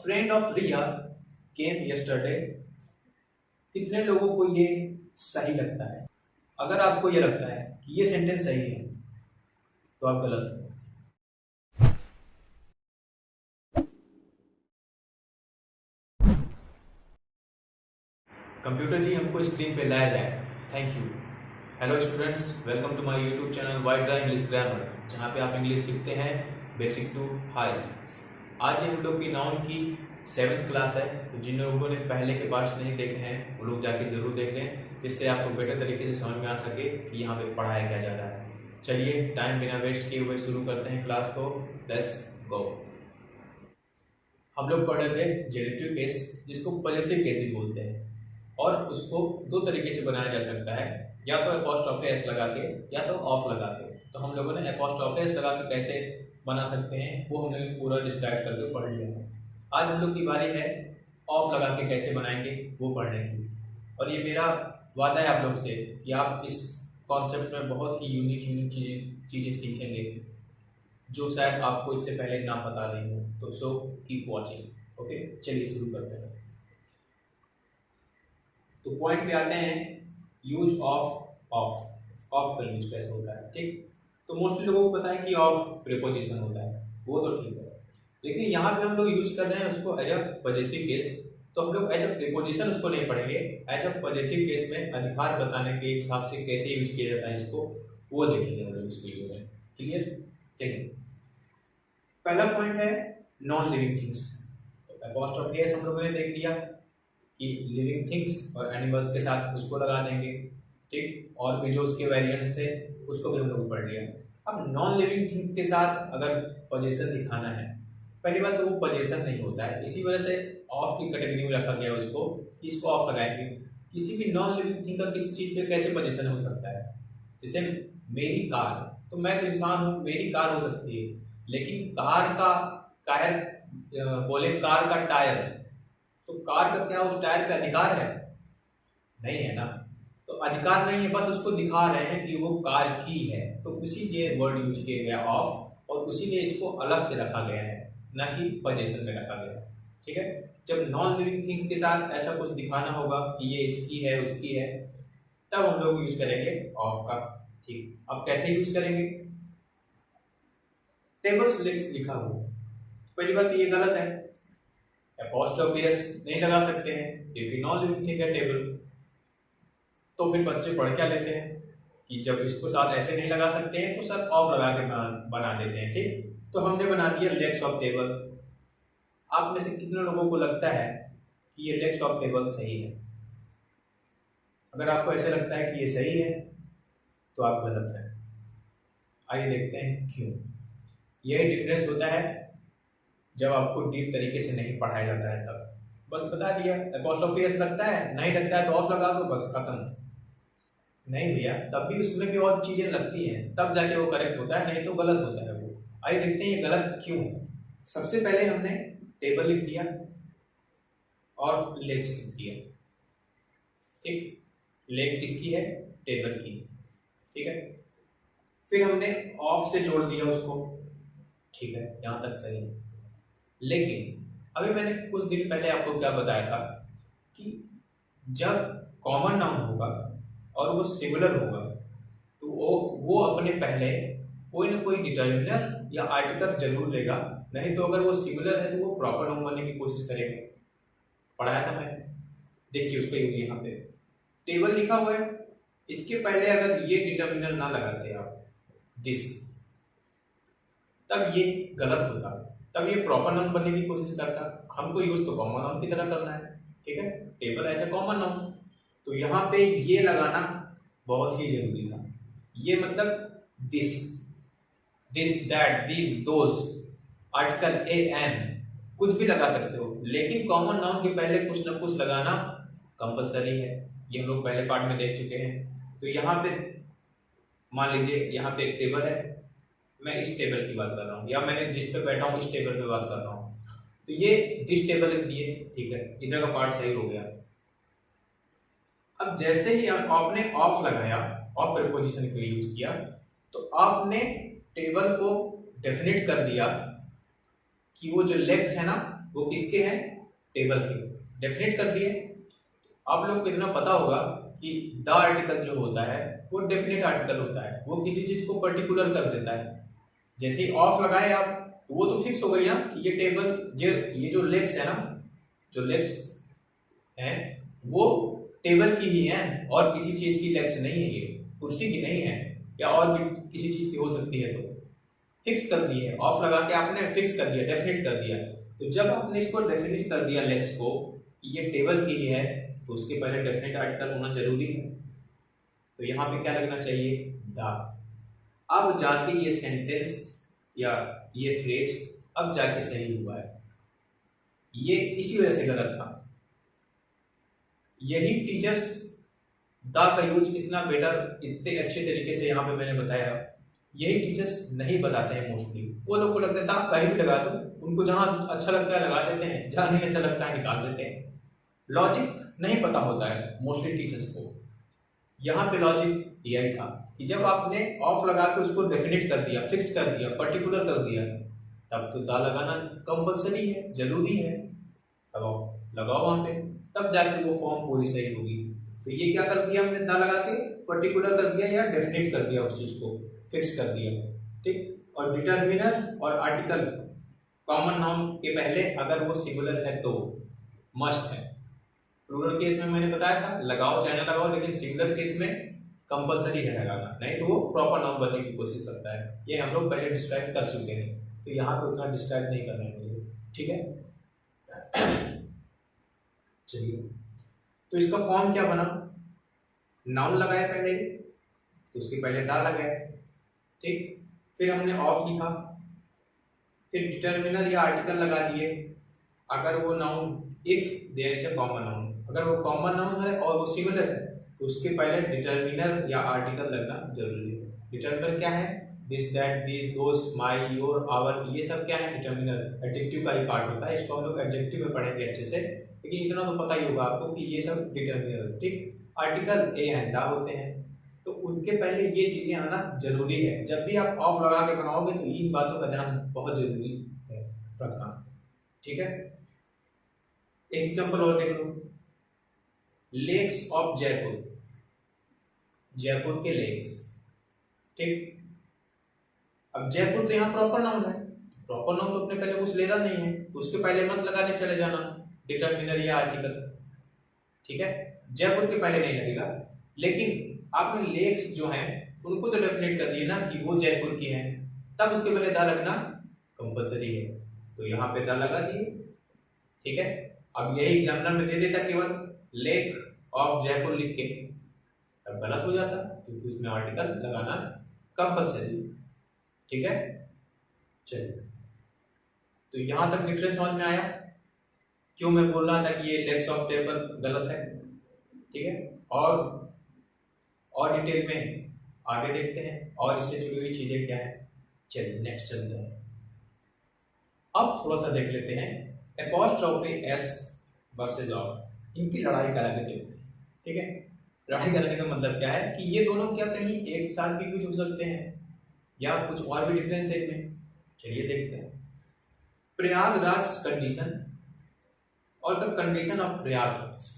Friend of Riya came yesterday. कितने लोगों को ये सही लगता है? अगर आपको ये लगता है कि ये सेंटेंस सही है तो आप गलत हो। कंप्यूटर जी हमको स्क्रीन पे लाया जाए। Thank you. Hello students, welcome to my YouTube channel वाइड्रा इंग्लिश ग्रामर, जहाँ पे आप इंग्लिश सीखते हैं बेसिक टू हाई। आज हम लोग की नाउन की 7th क्लास है, तो जिन लोगों ने पहले के पार्ट्स नहीं देखे हैं वो लोग जाके जरूर देख लें, जिससे आपको बेटर तरीके से समझ में आ सके कि यहाँ पे पढ़ाया क्या जा रहा है। चलिए टाइम बिना वेस्ट किए हुए शुरू करते हैं क्लास को। Let's go. हम लोग पढ़ रहे थे जेनेटिव केस, जिसको पॉजेसिव केस भी बोलते हैं, और उसको दो तरीके से बनाया जा सकता है, या तो एपोस्ट्रोफी एस लगा के या तो ऑफ लगा के। तो हम लोगों ने एपोस्ट्रोफी एस लगा के कैसे बना सकते हैं वो हमने पूरा डिस्क्राइब करके पढ़ लिया है। आज हम लोग की बारी है ऑफ लगा के कैसे बनाएंगे वो पढ़ने की। और ये मेरा वादा है आप लोग से कि आप इस कॉन्सेप्ट में बहुत ही यूनिक चीज़ें सीखेंगे जो शायद आपको इससे पहले ना पता नहीं हो। तो सो कीप वॉचिंग। ओके, चलिए शुरू करते हैं। तो पॉइंट पे आते हैं, यूज ऑफ। ऑफ का यूज कैसे होता है, ठीक। तो मोस्टली लोगों को पता है कि ऑफ प्रीपोजिशन होता है, वो तो ठीक है, लेकिन यहाँ पे हम लोग यूज कर रहे हैं उसको एज अ पॉजेसिव केस। तो हम लोग एज अ प्रीपोजिशन उसको नहीं पढ़ेंगे, एज अ पॉजेसिव केस में अधिकार बताने के हिसाब से कैसे यूज किया जाता है इसको, वो देखेंगे हम लोग इस वीडियो में। क्लियर? चलिए, पहला पॉइंट है नॉन लिविंग थिंग्स। तो एपोस्ट्रोफी एस हम लोगों ने देख लिया कि लिविंग थिंग्स और एनिमल्स के साथ उसको लगा देंगे, ठीक। और भी जो उसके वेरिएंट्स थे उसको भी हम लोग पढ़ लिया। अब नॉन लिविंग थिंग्स के साथ अगर पोजीशन दिखाना है, पहली बात तो वो पोजीशन नहीं होता है, इसी वजह से ऑफ की कैटेगरी में रखा गया उसको, इसको ऑफ लगाएंगे। किसी भी नॉन लिविंग थिंग का किसी चीज पे कैसे पोजीशन हो सकता है? जैसे मेरी कार, तो मैं तो इंसान हूँ, मेरी कार हो सकती है, लेकिन कार का टायर बोले कार का टायर, तो कार का क्या उस टायर पे अधिकार है? नहीं है ना। तो अधिकार नहीं है, बस उसको दिखा रहे हैं कि वो कार की है, तो उसी लिए वर्ड यूज किया गया ऑफ, और उसी लिए इसको अलग से रखा गया है, ना कि पोजीशन में रखा गया है, ठीक है। जब नॉन लिविंग थिंग्स के साथ ऐसा कुछ दिखाना होगा कि ये इसकी है उसकी है, तब हम लोग यूज करेंगे ऑफ का, ठीक। अब कैसे यूज करेंगे? टेबल्स लिस्ट लिखा हुआ, पहली बात ये गलत है, एपोस्ट्रोफी एस नहीं लगा सकते हैं क्योंकि नॉन लिविंग थिंग है टेबल। तो फिर बच्चे पढ़ क्या लेते हैं कि जब इसको साथ ऐसे नहीं लगा सकते हैं तो सर ऑफ लगा के बना देते हैं, ठीक। तो हमने बना दिया लेग्स ऑफ टेबल। आप में से कितने लोगों को लगता है कि ये लेग्स ऑफ टेबल सही है? अगर आपको ऐसे लगता है कि ये सही है तो आप गलत हैं। आइए देखते हैं क्यों। यही डिफरेंस होता है जब आपको डीप तरीके से नहीं पढ़ाया जाता है तब। बस बता दिया एपोस्ट्रोफी एस लगता है, नहीं लगता है तो ऑफ लगा दो, बस खत्म। नहीं भैया, तब भी उसमें भी और चीजें लगती हैं, तब जाके वो करेक्ट होता है, नहीं तो गलत होता है वो। आइए देखते हैं ये गलत क्यों है। सबसे पहले हमने टेबल लिख दिया और लेग्स लिख दिया, ठीक। लेग किसकी है? टेबल की, ठीक है। फिर हमने ऑफ से जोड़ दिया उसको, ठीक है, यहां तक सही है। लेकिन अभी मैंने कुछ दिन पहले आपको क्या बताया था कि जब कॉमन नाउन होगा और वो सिमिलर होगा तो वो अपने पहले कोई ना कोई डिटर्मिनर या आर्टिकल जरूर लेगा, नहीं तो अगर वो सिमिलर है तो वो प्रॉपर नाउन बनने की कोशिश करेगा। पढ़ाया था मैंने, देखिए उस पर यहाँ पे टेबल लिखा हुआ है, इसके पहले अगर ये डिटर्मिनर ना लगाते आप दिस, तब ये गलत होता, तब ये प्रॉपर नाउन बनने की कोशिश करता। हमको यूज तो कॉमन नाउन की तरह करना है, ठीक है, table as a common noun. तो यहाँ पे ये लगाना बहुत ही जरूरी था। ये मतलब this, this that this those, article a an, कुछ भी लगा सकते हो, लेकिन कॉमन नाउन के पहले कुछ ना कुछ लगाना कंपलसरी है। ये हम लोग पहले पार्ट में देख चुके हैं। तो यहाँ पे मान लीजिए यहाँ पे एक टेबल है, मैं इस टेबल की बात कर रहा हूँ, या मैंने जिस पे बैठा हूँ इस टेबल पे बात कर रहा हूँ, तो ये दिस टेबल लिख दिए, ठीक है, इधर का पार्ट सही हो गया। अब जैसे ही आपने ऑफ लगाया, ऑफ प्रीपोजिशन को यूज किया, तो आपने टेबल को डेफिनेट कर दिया कि वो जो लेग्स है ना वो किसके हैं, टेबल के, डेफिनेट कर दिए। आप लोग को इतना पता होगा कि द आर्टिकल जो होता है वो डेफिनेट आर्टिकल होता है, वो किसी चीज को पर्टिकुलर कर देता है। जैसे ही ऑफ लगाए आप तो वो तो फिक्स हो गई ना कि ये टेबल ये जो लेग्स है ना, जो लेग्स हैं वो टेबल की ही हैं और किसी चीज की लेग्स नहीं है, ये कुर्सी की नहीं है या और भी किसी चीज की हो सकती है। तो फिक्स कर दिए, ऑफ लगा के आपने फिक्स कर दिया, डेफिनेट कर दिया। तो जब आपने इसको डेफिनेट कर दिया लेग्स को ये टेबल की ही है तो उसके पहले डेफिनेट आर्टिकल होना जरूरी है। तो यहाँ पे क्या लगना चाहिए, द। अब जाके ये सेंटेंस या ये फ्रेज अब जाके सही हुआ है, ये इसी वजह से गलत था। यही टीचर्स द का यूज इतना बेटर, इतने अच्छे तरीके से यहाँ पे मैंने बताया, यही टीचर्स नहीं बताते हैं मोस्टली। वो लोग को लगता है आप कहीं भी लगा दो, उनको जहां अच्छा लगता है लगा देते हैं, जहां नहीं अच्छा लगता है निकाल देते हैं। लॉजिक नहीं पता होता है मोस्टली टीचर्स को। यहाँ पे लॉजिक यही था कि जब आपने ऑफ लगा के उसको डेफिनेट कर दिया, फिक्स कर दिया, पर्टिकुलर कर दिया, तब तो दा लगाना कंपलसरी है, जरूरी है। तब लगाओ वहां पे, तब जाके वो फॉर्म पूरी सही होगी। तो ये क्या कर दिया हमने, दा लगा के पर्टिकुलर कर दिया या डेफिनेट कर दिया, उस चीज को फिक्स कर दिया, ठीक। और डिटर्मिनर और आर्टिकल कॉमन नाउन के पहले अगर वो सिंगुलर है तो मस्ट है। प्लूरल केस में मैंने बताया था लगाओ चाहे ना लगाओ, लेकिन सिंगुलर केस में कंपलसरी है लगाना, नहीं तो वो प्रॉपर नाउन बनने की कोशिश करता है। ये हम लोग पहले डिस्क्राइब कर चुके हैं, तो यहाँ पे उतना डिस्क्राइब नहीं करना है मुझे, ठीक है। चलिए, तो इसका फॉर्म क्या बना, नाउन लगाया पहले तो उसके पहले दा लगाए, ठीक। फिर हमने ऑफ लिखा, फिर डिटर्मिनर या आर्टिकल लगा दिए अगर वो noun, if there is a common noun, अगर वो कॉमन नाउन है और वो सिमिलर है तो उसके पहले डिटर्मिनर या आर्टिकल लगना जरूरी है। डिटर्मिनर क्या है, this that this those my your our, ये सब क्या है, डिटर्मिनर एडजेक्टिव का ही पार्ट होता है। इसको हम लोग एडजेक्टिव में पढ़ेंगे अच्छे से, लेकिन इतना तो पता ही होगा आपको कि ये सब डिटर्मिनर, ठीक। आर्टिकल ए एंड दा होते हैं, तो उनके पहले ये चीजें आना जरूरी है। जब भी आप ऑफ लगा के बनाओगे तो इन बातों का ध्यान बहुत जरूरी है रखना, ठीक है। एक एग्जांपल और देख लो, लेक्स ऑफ जयपुर, जयपुर के लेक्स, ठीक। अब जयपुर तो यहाँ प्रॉपर नाउन है, प्रॉपर नाउन तो अपने पहले कुछ लेना नहीं है, तो उसके पहले मत लगाने चले जाना डिटर्मिनर या आर्टिकल, ठीक है। जयपुर के पहले नहीं लगेगा, लेकिन आपने लेक्स जो हैं उनको तो डेफिनेट कर दिए ना कि वो जयपुर की हैं, तब उसके पहले दा लगना कंपलसरी है, तो यहाँ पे दा लगा दिए, ठीक है। अब यही एग्जामिनर में दे देता केवल लेक ऑफ जयपुर लिख के, तब गलत हो जाता क्योंकि उसमें आर्टिकल लगाना कंपलसरी, ठीक है। चलिए, तो यहां तक डिफरेंस समझ में आया, क्यों मैं बोल रहा था कि ये लेक्स ऑफ टेबल गलत है, ठीक है। और डिटेल में आगे देखते हैं और इससे जुड़ी हुई चीजें क्या है। चलिए नेक्स्ट चलते हैं। अब थोड़ा सा देख लेते हैं एपॉस्ट्रोफी एस वर्सेस ऑफ, इनकी लड़ाई कराने देखते हैं, ठीक है। लड़ाई कराने का मतलब क्या है कि ये दोनों क्या कहीं एक साथ भी यूज हो सकते हैं या कुछ और भी डिफरेंस है इनमें। चलिए देखते हैं। प्रयागराज कंडीशन और द कंडीशन ऑफ प्रयागराज,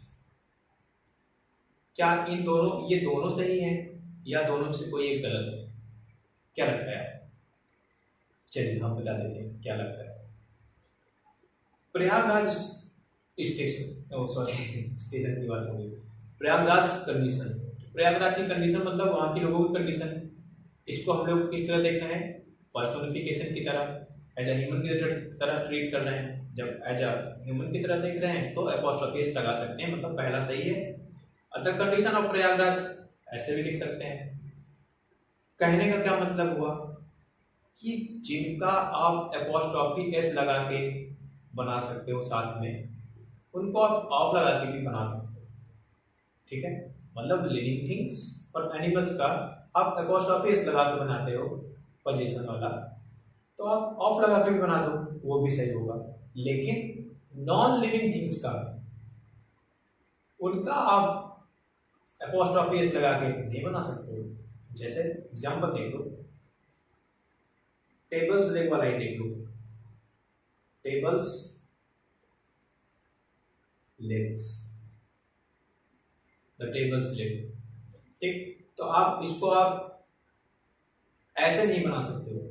क्या इन दोनों, ये दोनों सही हैं या दोनों से कोई एक गलत है, क्या लगता है? चलिए हम बता देते हैं क्या लगता है। प्रयागराज स्टेशन, सॉरी स्टेशन की बात हो गई, प्रयागराज कंडीशन, प्रयागराज की कंडीशन मतलब वहां के लोगों की कंडीशन। इसको हम लोग किस तरह देखना है, पर्सोनिफिकेशन की तरह, एज ए ह्यूमन की तरह ट्रीट कर रहे हैं। जब एज ए ह्यूमन की तरह देख रहे हैं तो एपोस्ट्रोफी एस लगा सकते हैं, मतलब पहला सही है। द कंडीशन ऑफ प्रयागराज ऐसे भी लिख सकते हैं। कहने का क्या मतलब हुआ कि जिनका आप एपोस्ट्रोफी एस लगा के बना सकते हो साथ में, उनको आप ऑफ लगा के भी बना सकते हो, ठीक है। मतलब लिविंग थिंग्स और एनिमल्स का आप एपोस्ट्रोफी एस लगा के बनाते हो पोजीशन वाला, तो आप ऑफ लगा के भी बना दो, वो भी सही होगा। लेकिन नॉन लिविंग थिंग्स का, उनका आप एपोस्ट्रोफी एस लगा के नहीं बना सकते हो। जैसे एग्जांपल देख लो, टेबल्स लेग वाला ही देख लो, tables legs, the tables leg. ठीक, तो आप इसको आप ऐसे नहीं बना सकते हो,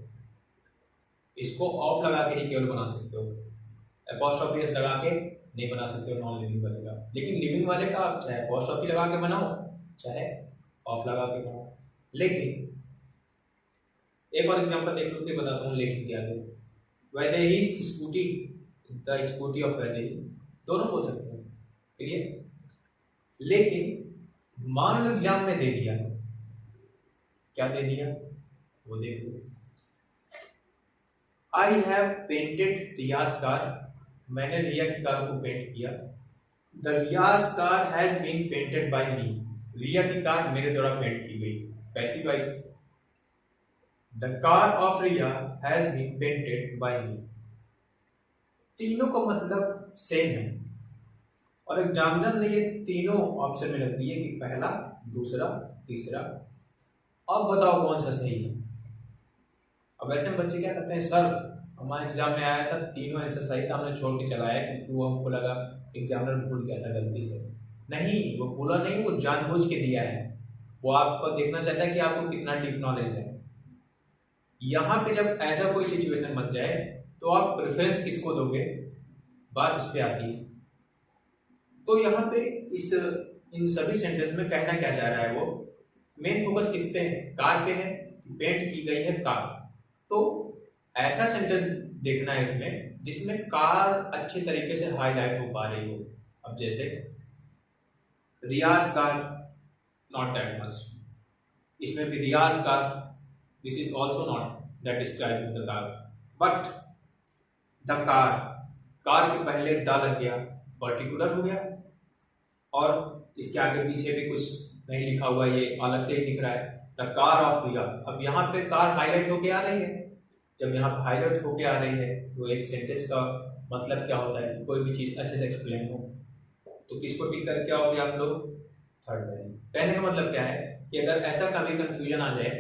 इसको ऑफ लगा के ही केवल बना सकते हो, अपॉस्ट्रोफी एस लगा के नहीं बना सकते हो नॉन लिविंग वाले का। लेकिन लिविंग वाले का आप चाहे अपॉस्ट्रोफी लगा के बनाओ चाहे ऑफ लगा के बनाओ। लेकिन एक और एग्जांपल देख लो, बताता हूँ लेकिन क्या है। Vaidehi scooty, the scooty of Vaidehi, दोनों बोल सकते हो, क्लियर। लेकिन मान लो एग्जाम में दे दिया, क्या दे दिया वो देख लो। I have painted Riya's car, मैंने रिया की कार को पेंट किया। The Riya's car has been painted by me, Riya की कार मेरे द्वारा पेंट की गई, passive voice. The car of Riya has been painted by me, तीनों का मतलब सेम है और एग्जामिनर ने ये तीनों ऑप्शन में रख दिए कि पहला, दूसरा, तीसरा, अब बताओ कौन सा सही है। अब ऐसे में बच्चे क्या करते हैं, सर हमारे एग्जाम में आया था तीनों आंसर सही था, हमने छोड़ के चलाया क्योंकि वो हमको लगा एग्जामिनर भूल गया था गलती से। नहीं, वो भूला नहीं, वो जानबूझ के दिया है, वो आपको देखना चाहता है कि आपको कितना डीप नॉलेज है। यहाँ पे जब ऐसा कोई सिचुएशन बन जाए तो आप प्रेफरेंस किसको दोगे, बात उस पर आती है। तो यहाँ पे इन सभी सेंटेंस में कहना क्या चाह रहा है, वो मेन फोकस किस पे है, कार पे है, पेंट की गई है कार। तो ऐसा सेंटेंस देखना है इसमें जिसमें कार अच्छे तरीके से हाईलाइट हो पा रही हो। अब जैसे Riya's car, not that much, इसमें भी Riya's car, this is also not that describe the car, but the car, car के पहले द लग गया, पर्टिकुलर हो गया, और इसके आगे पीछे भी कुछ नहीं लिखा हुआ, ये अलग से ही दिख रहा है, द कार ऑफ रिया। अब यहाँ पे कार हाईलाइट होके आ रही है, जब यहाँ पे हाईलाइट होके आ रही है तो एक सेंटेंस का मतलब क्या होता है कि कोई भी चीज अच्छे से एक्सप्लेन हो। तो किसको टिक करके आओगे आप लोग, थर्ड वैल्यू। कहने का मतलब क्या है कि अगर ऐसा कभी कंफ्यूजन आ जाए,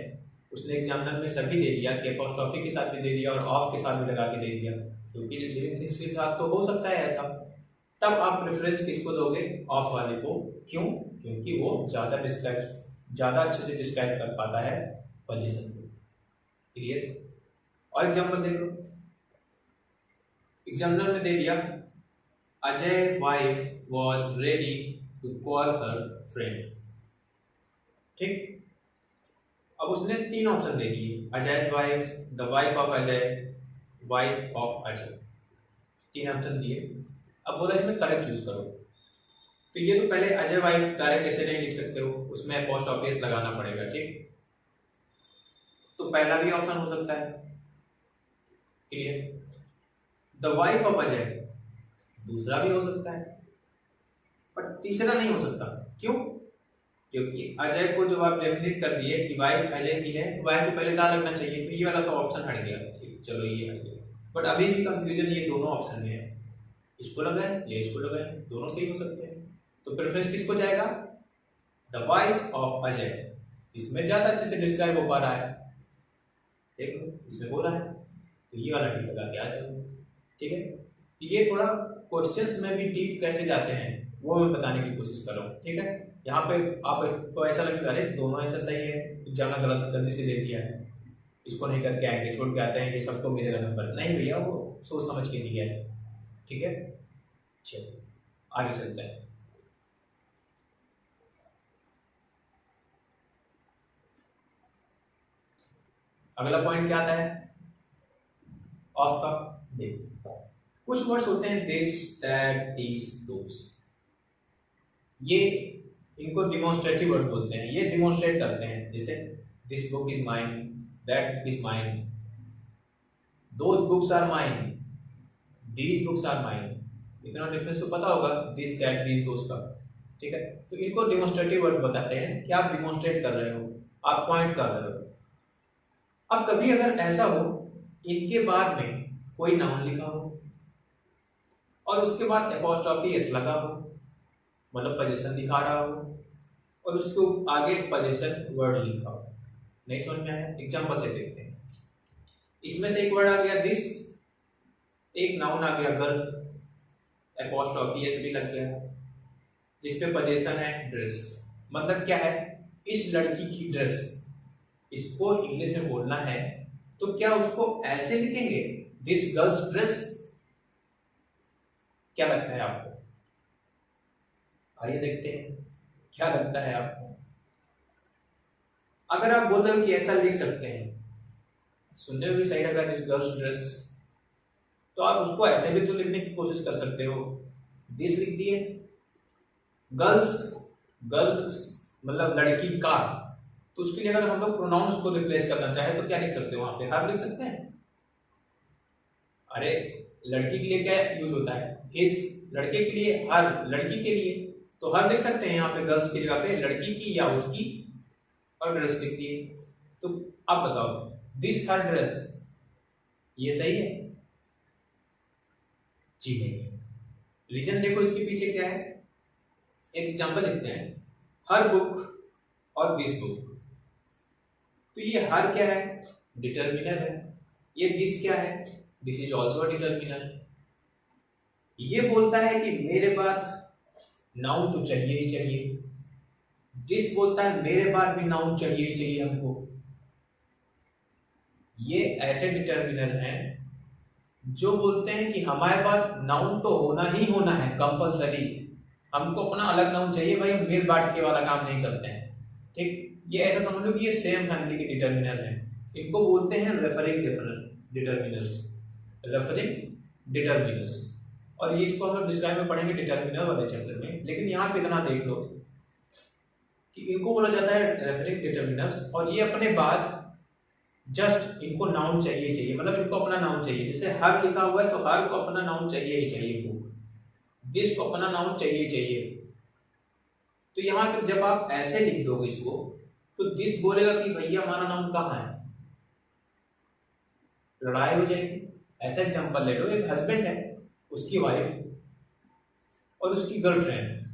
उसने एग्जामिनर में सभी दे दिया कि अपॉस्ट्रोफी के साथ भी दे दिया और ऑफ के साथ भी लगा के दे दिया, क्योंकि लिविंग थिंग्स के साथ तो हो सकता है ऐसा, तब आप प्रेफरेंस किसको दोगे, ऑफ वाले को। क्यों, क्योंकि वो ज्यादा अच्छे से डिस्क्राइब कर पाता है पोजीशन को, क्लियर। और एग्जांपल देख लो, एग्जामिनर ने दे दिया Ajay wife was ready to call her friend, ठीक। अब उसने तीन ऑप्शन दे दिए, Ajay wife, the wife of Ajay, wife of Ajay, तीन ऑप्शन दिए। अब बोला इसमें करेक्ट चूज करो। तो ये तो पहले अजय वाइफ डायरेक्ट ऐसे नहीं लिख सकते हो, उसमें अपॉस्ट्रोफी एस लगाना पड़ेगा, ठीक। तो पहला भी ऑप्शन हो सकता है, clear. The wife of Ajay, दूसरा भी हो सकता है, बट तीसरा नहीं हो सकता। क्यों, क्योंकि अजय को जब आप डेफिनेट कर दिए कि वाइफ अजय की है, तो वाइफ को पहले दा लगना चाहिए, तो ये वाला तो ऑप्शन हट गया, ठीक, चलो ये हट गया। बट अभी भी कंफ्यूजन ये दोनों ऑप्शन में है, इसको लगाए या इसको लगाए, दोनों सही हो सकते हैं। तो प्रेफरेंस किसको जाएगा, द वाइफ ऑफ अजय, इसमें ज्यादा अच्छे से डिस्क्राइब हो पा रहा है, देख लो इसमें हो रहा है, तो ये वाला टिक लगा के आ जाओ, ठीक है। तो ये थोड़ा क्वेश्चंस में भी डीप कैसे जाते हैं वो मैं बताने की कोशिश कर रहा हूँ, ठीक है। यहाँ पे आपको ऐसा लगेगा अरे दोनों आंसर सही है, एग्जाम गलत गलती से दे दिया है, इसको नहीं करके आएंगे, छोड़ के आते हैं, ये सबको मिलेगा नंबर, नहीं भैया वो सोच समझ के दिया है, ठीक है। चलो आगे चलते हैं। अगला पॉइंट क्या आता है ऑफ का, देखो कुछ वर्ड्स होते हैं दिस, दैट, दिस, दोस, ये इनको डिमॉन्स्ट्रेटिव वर्ड बोलते हैं, ये डिमॉन्स्ट्रेट करते हैं, जैसे this book is mine, that is mine, those books are mine, these books are mine, इतना डिफरेंस तो पता होगा दिस, दैट, दिस, दोस का, ठीक है। तो इनको डिमॉन्स्ट्रेटिव वर्ड बताते हैं कि आप डिमॉन्स्ट्रेट कर रहे हो, आप पॉइंट कर रहे हो। अब कभी अगर ऐसा हो इनके बाद में कोई नाउन लिखा हो और उसके बाद अपॉस्ट्रोफी एस लगा हो, मतलब पोजीशन दिखा रहा हो, और उसके आगे पोजीशन वर्ड लिखा हो, नहीं समझ में आया, एग्जांपल से देखते हैं। इसमें से एक वर्ड आ गया दिस, एक नाउन आ गया गर्ल, एपोस्ट्रोफी एस भी लग गया, जिसपे पोजीशन है ड्रेस। मतलब क्या है, इस लड़की की ड्रेस, इसको इंग्लिश में बोलना है तो क्या उसको ऐसे लिखेंगे, दिस गर्ल्स ड्रेस? क्या लगता है आपको? आइए देखते हैं क्या लगता है आपको। अगर आप बोल रहे हो कि ऐसा लिख सकते हैं, सुनने में भी सही लग रहा है, दिस गर्ल्स ड्रेस, तो आप उसको ऐसे भी तो लिखने की कोशिश कर सकते हो। दिस लिख दिए, गर्ल्स, गर्ल्स मतलब लड़की का, तो उसके लिए अगर हम लोग प्रोनाउंस को रिप्लेस करना चाहे तो क्या लिख सकते हो, वहां पे हर लिख सकते हैं। अरे लड़की के लिए क्या यूज होता है, हिज, लड़के के लिए हर, लड़की के लिए तो हर लिख सकते हैं, यहाँ पे गर्ल्स की जगह पे लड़की की या उसकी, और ड्रेस लिख दिए। तो अब बताओ, दिस हर ड्रेस, ये सही है? जी नहीं। रीजन देखो इसके पीछे क्या है, एक एग्जांपल लिखते हैं, हर बुक और दिस बुक। तो ये हर क्या है, डिटर्मिनर है। ये दिस क्या है, this is also a determiner. ये बोलता है कि मेरे बाद नाउन तो चाहिए ही चाहिए, दिस बोलता है मेरे बाद भी नाउन चाहिए ही चाहिए हमको। ये ऐसे डिटर्मिनर हैं जो बोलते हैं कि हमारे पास नाउन तो होना ही होना है कंपलसरी, हमको अपना अलग नाउन चाहिए भाई, हम मिल बांट के वाला काम नहीं करते हैं। ठीक, ये ऐसा समझ लो कि ये सेम फैमिली के डिटर्मिनर हैं। इनको बोलते हैं रेफरिंग डिटर्मिनर्स, रेफरिंग डिटर्मिनर्स। और ये इसको हम लोग डिस्क्राइब में पढ़ेंगे डिटर्मिनर वाले चैप्टर में, लेकिन यहाँ पे इतना देख लो कि इनको बोला जाता है रेफरिंग डिटर्मिनर्स, और ये अपने बाद जस्ट इनको नाउन चाहिए चाहिए, मतलब इनको अपना नाउन चाहिए। जैसे हर लिखा हुआ है तो हर को अपना नाउन चाहिए ही चाहिए इनको, दिस को अपना नाउन चाहिए ही चाहिए। तो यहाँ पे जब आप ऐसे लिख दोगे इसको, तो दिस बोलेगा कि भैया हमारा नाउन कहाँ है, लड़ाई हो जाएगी। ऐसा एग्जांपल ले लो, एक हस्बैंड है, उसकी वाइफ और उसकी गर्लफ्रेंड,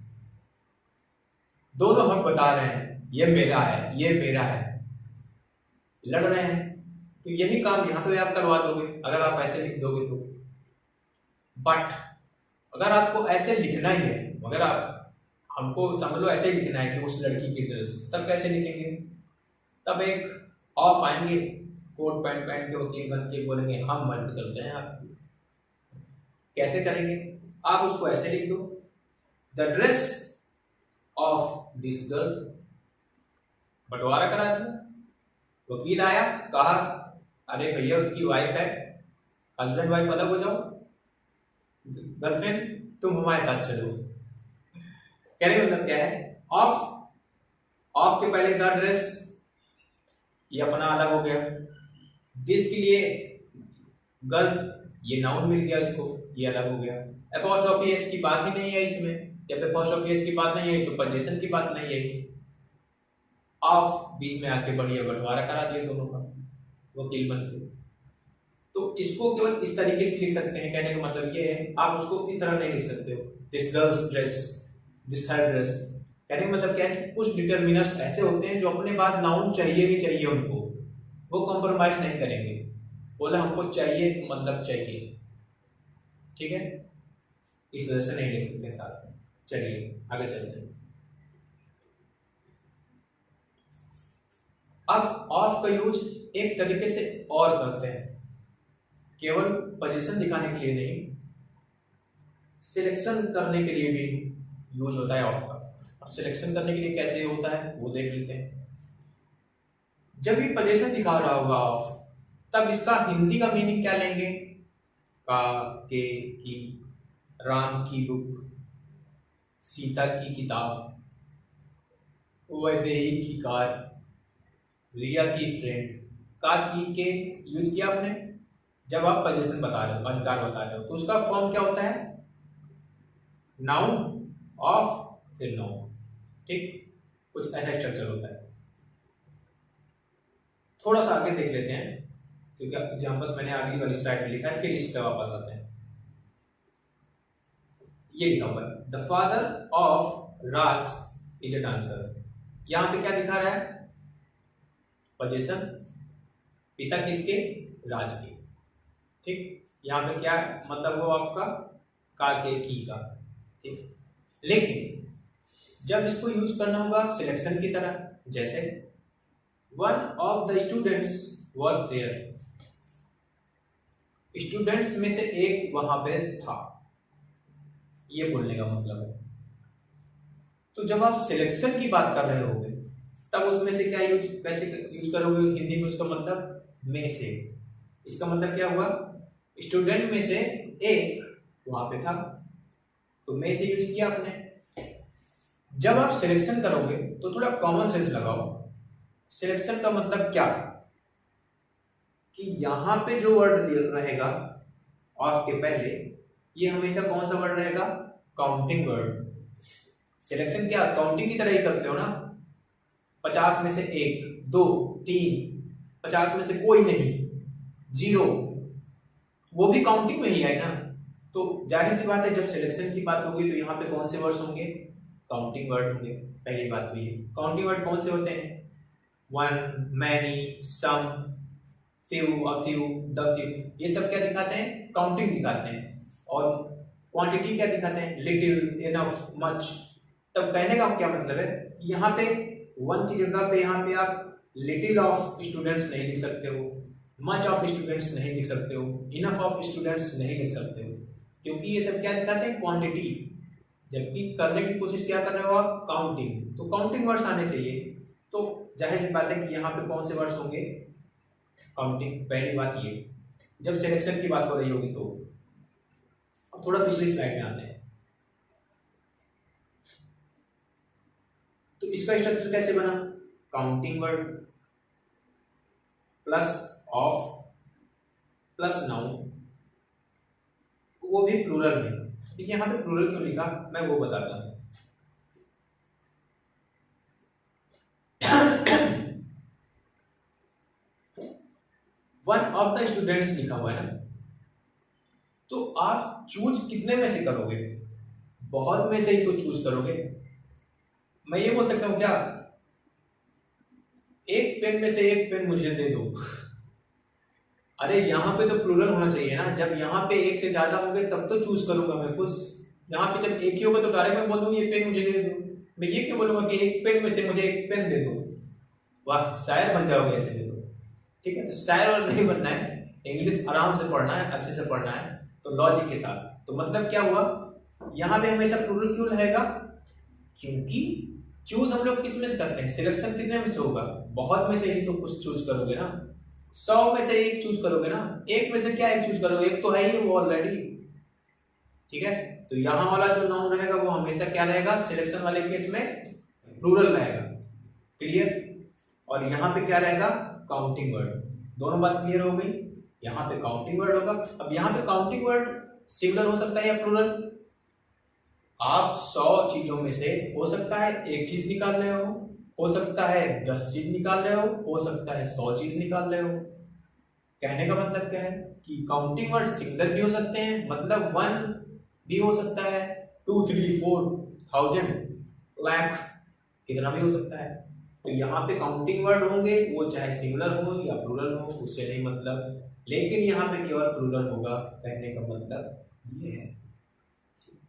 दोनों हक बता रहे हैं ये मेरा है ये मेरा है, लड़ रहे हैं। तो यही काम यहाँ पे आप करवा दोगे अगर आप ऐसे लिख दोगे तो। बट अगर आपको ऐसे लिखना ही है, अगर आप हमको समझ लो ऐसे लिखना है कि उस लड़की की ड्रेस, तब कैसे लिखेंगे? तब एक ऑफ आएंगे, कोट पैंट पहन के वकील बन के बोलेंगे हम मर्द करते हैं आपकी। कैसे करेंगे? आप उसको ऐसे लिख दो, the dress of this girl, बंटवारा करा दिया। वकील आया, कहा अरे भैया उसकी वाइफ है, हस्बैंड वाइफ अलग हो जाओ, गर्लफ्रेंड तुम हमारे साथ चलो। कहने का मतलब क्या है, ऑफ, ऑफ के पहले द ड्रेस, ये अपना अलग हो गया। दिस के लिए गर्ल, ये नाउन मिल गया इसको, ये अलग हो गया। एपोस्ट्रोफी एस की बात ही नहीं है इसमें, जब एपोस्ट्रोफी एस की बात नहीं है तो पोजीशन की बात नहीं है। ऑफ बीच में आके बढ़िया बंटवारा करा दिया दोनों का वकील बन के। तो इसको केवल इस तरीके से लिख सकते हैं, कहने का मतलब ये है, आप उसको इस तरह नहीं लिख सकते हो, this girls dress, this her dress. कहने का मतलब क्या है कि कुछ डिटर्मिनर्स ऐसे होते हैं जो अपने बाद नाउन चाहिए ही चाहिए उनको, वो कॉम्प्रोमाइज नहीं करेंगे, बोला हमको चाहिए तो मतलब चाहिए। ठीक है, इस वजह से नहीं लिख सकते साथ में। चलिए आगे चलते हैं। अब ऑफ का यूज एक तरीके से और करते हैं, केवल पोजीशन दिखाने के लिए नहीं, सिलेक्शन करने के लिए भी यूज होता है ऑफ का। अब सिलेक्शन करने के लिए कैसे होता है वो देख लेते हैं। जब भी पोजीशन दिखा रहा होगा ऑफ, तब इसका हिंदी का मीनिंग क्या लेंगे? का, के, की, राम की बुक, सीता की किताब, वैदेही की कार, रिया की फ्रेंड। का, की, के यूज किया आपने जब आप पोजीशन बता रहे हो, अधिकार बता रहे हो, तो उसका फॉर्म क्या होता है? नाउन, ऑफ, फिर नाउन। ठीक, कुछ ऐसा स्ट्रक्चर होता है। थोड़ा सा आगे देख लेते हैं, क्योंकि एग्जांपल्स मैंने आगे वाली स्लाइड में लिखा है, फिर इस पे वापस आते हैं। ये लिखा हुआ है, the father of Raj is a dancer. यहां पे क्या दिखा रहा है? पोजीशन, पिता किसके? राज के। ठीक, यहाँ पे क्या मतलब हुआ आपका? का के की का, ठीक। लेकिन जब इसको यूज करना होगा सिलेक्शन की तरह, जैसे one of the students was there, students में से एक वहां पे था, ये बोलने का मतलब है। तो जब आप सिलेक्शन की बात कर रहे होगे तब उसमें से क्या यूज कैसे यूज करोगे हिंदी में, उसका मतलब में से। इसका मतलब क्या हुआ, स्टूडेंट में से एक वहां पे था, तो में से यूज किया आपने। जब आप सिलेक्शन करोगे तो थोड़ा कॉमन सेंस लगाओ। सिलेक्शन का मतलब क्या कि यहां पे जो वर्ड रहेगा ऑफ के पहले, ये हमेशा कौन सा वर्ड रहेगा, काउंटिंग वर्ड। सिलेक्शन क्या काउंटिंग की तरह ही करते हो ना, 50 में से 1 2 3, 50 में से कोई नहीं, 0, वो भी काउंटिंग में ही है ना। तो जाहिर सी बात है जब सिलेक्शन की बात होगी तो यहाँ पे कौन से वर्ड्स होंगे, काउंटिंग वर्ड होंगे। पहली बात तो ये काउंटिंग वर्ड कौन से होते हैं, one, many, some, few, a few, the few, ये सब क्या दिखाते हैं, काउंटिंग दिखाते हैं। और क्वांटिटी क्या दिखाते हैं, लिटिल, इनफ, मच। तब कहने का क्या मतलब है, यहाँ पे वन की जगह पे यहाँ पे आप लिटिल ऑफ स्टूडेंट्स नहीं लिख सकते हो, मच ऑफ स्टूडेंट्स नहीं लिख सकते हो, इनफ ऑफ स्टूडेंट्स नहीं लिख सकते हो, क्योंकि ये सब क्या दिखाते हैं, क्वांटिटी। जबकि करने की कोशिश क्या कर रहे हो आप, काउंटिंग। तो काउंटिंग वर्ड्स आने चाहिए। तो जाहिर सी बात है कि यहाँ पे कौन से वर्ड्स होंगे, काउंटिंग। पहली बात ये जब सिलेक्शन की बात हो रही होगी तो। अब थोड़ा पिछली स्लाइड में आते हैं। तो इसका स्ट्रक्चर कैसे बना, counting word plus of plus noun, वो भी प्लूरल में। यहाँ पे प्लूरल क्यों लिखा मैं वो बताता हूं। वन ऑफ द स्टूडेंट्स लिखा हुआ है ना, तो आप चूज कितने में से करोगे, बहुत में से ही तो चूज करोगे। मैं ये बोल सकता हूं क्या, एक पेन में से एक पेन मुझे दे दो। अरे यहाँ पे तो प्लूरल होना चाहिए ना, जब यहाँ पे एक से ज्यादा होंगे तब तो चूज करूंगा मैं कुछ। यहाँ पे जब एक ही होगा तो डायरेक्ट मैं बोल दूंगी ये पेन मुझे दे दो। मैं ये क्यों बोलूंगा कि एक पेन में से मुझे एक पेन दे दो, वाह शायर बन जाओगे ऐसे दे दो। ठीक है, तो शायर और नहीं बनना है, इंग्लिश आराम से पढ़ना है, अच्छे से पढ़ना है, तो लॉजिक के साथ। तो मतलब क्या हुआ, यहाँ पे हमेशा प्लूरल क्यों रहेगा, क्योंकि चूज हम लोग किस में से करते हैं, सिलेक्शन कितने में से होगा, बहुत में से ही तो कुछ चूज करोगे ना। 100 में से एक चूज करोगे ना, एक में से क्या एक चूज करोगे, एक तो है ही वो ऑलरेडी। ठीक है, तो यहां वाला जो नाउन रहेगा वो हमेशा क्या रहेगा, सिलेक्शन वाले केस में प्लूरल रहेगा। क्लियर। और यहाँ पे क्या रहेगा, काउंटिंग वर्ड। दोनों बात क्लियर हो गई, यहाँ पे काउंटिंग वर्ड होगा। अब यहाँ पे काउंटिंग वर्ड सिंगुलर हो सकता है या प्लूरल, आप 100 चीजों में से हो सकता है एक चीज निकाल रहे हो सकता है 10 चीज निकाल रहे हो सकता है 100 चीज निकाल रहे हो। कहने का मतलब क्या है कि काउंटिंग वर्ड सिंगुलर भी हो सकते हैं, मतलब 1 भी हो सकता है, 2 3 4 1000 लाख, कितना भी हो सकता है। तो यहाँ पे काउंटिंग वर्ड होंगे वो चाहे सिंगुलर हो या प्लूरल हो, उससे नहीं मतलब, लेकिन यहाँ पे केवल प्लूरल होगा। कहने का मतलब ये है।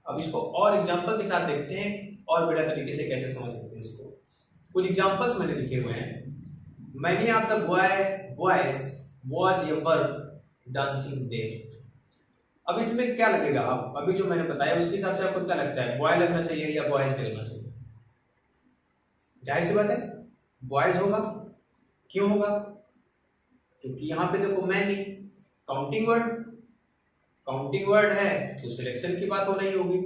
अब इसको और एग्जांपल के साथ देखते हैं और बेटर तरीके से कैसे समझ सकते हैं इसको। कुछ एग्जांपल्स मैंने लिखे हुए हैं। Many of the boys was ever dancing there. अब इसमें क्या लगेगा, आप अभी जो मैंने बताया उसके हिसाब से आपको क्या लगता है, बॉय लगना चाहिए या बॉयज लगना चाहिए? जाहिर सी बात है बॉयज होगा। क्यों होगा, क्योंकि यहाँ पे देखो मैनी काउंटिंग वर्ड है तो सिलेक्शन की बात हो रही होगी,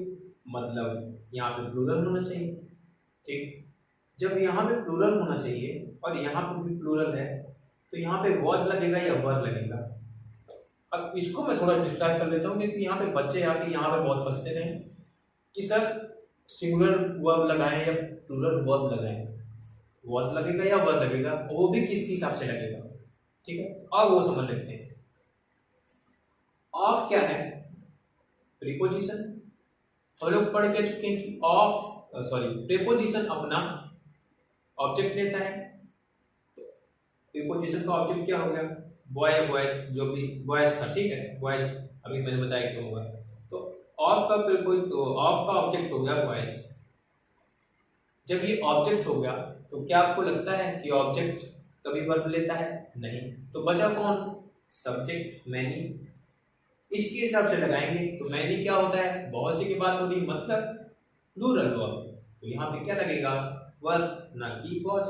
मतलब यहाँ पे प्लूरल होना चाहिए। ठीक, जब यहाँ पे प्लूरल होना चाहिए और यहाँ पे भी प्लूरल है तो यहाँ पे वॉज लगेगा या वर लगेगा। अब इसको मैं थोड़ा डिस्क्राइब कर लेता हूँ, क्योंकि यहाँ पे बच्चे आके यहाँ पे बहुत फंसते हैं कि सर सिंगुलर वर्ब लगाएं या प्लूरल वर्ब लगाएं, वॉज लगेगा या वर लगेगा, वो भी किस हिसाब से लगेगा। ठीक है, अब वो समझ लेते हैं। ऑफ क्या है, प्रीपोजिशन। हम लोग पढ़ के चुके हैं कि प्रीपोजिशन अपना ऑब्जेक्ट लेता है। तो प्रीपोजिशन का ऑब्जेक्ट क्या हो गया, बॉय या बॉयज, जो भी बॉयज था। ठीक है, बॉयज अभी मैंने बताया क्यों होगा। तो ऑफ का बिल्कुल तो ऑफ का ऑब्जेक्ट हो गया वॉइस। जब ये ऑब्जेक्ट हो गया तो क्या आपको लगता है कि ऑब्जेक्ट कभी वर्ब लेता है? नहीं। तो बचा कौन? Subject many. इसके हिसाब से लगाएंगे तो मैनी क्या होता है? बहुत सी की बात हो रही, मतलब प्लूरल वर्ब। तो यहाँ पे क्या लगेगा? वर्ब, ना कि वॉज।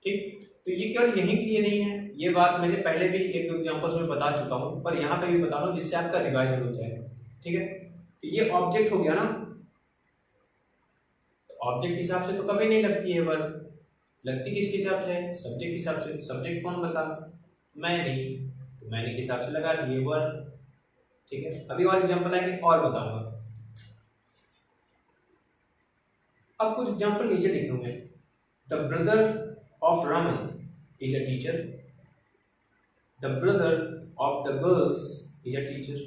ठीक, तो ये केवल यहीं के लिए नहीं है, ये बात मैंने पहले भी एक दो एग्जांपल्स में बता चुका हूँ, पर यहाँ पे भी बता रहा हूँ जिससे आपका रिवाइज हो जाए। ठीक है, तो ये ऑब्जेक्ट हो गया ना, तो ऑब्जेक्ट के हिसाब से तो कभी नहीं लगती है वर्ब। लगती किसके हिसाब से? सब्जेक्ट के हिसाब से। सब्जेक्ट कौन बता? मैं नहीं, तो मैंने के हिसाब से लगा दिए वर्ब। ठीक है, अभी और एग्जांपल आएंगे और बताऊंगा। अब कुछ एग्जांपल नीचे लिखे हुए हैं। The brother of Raman is a teacher. The brother of the girls is a teacher.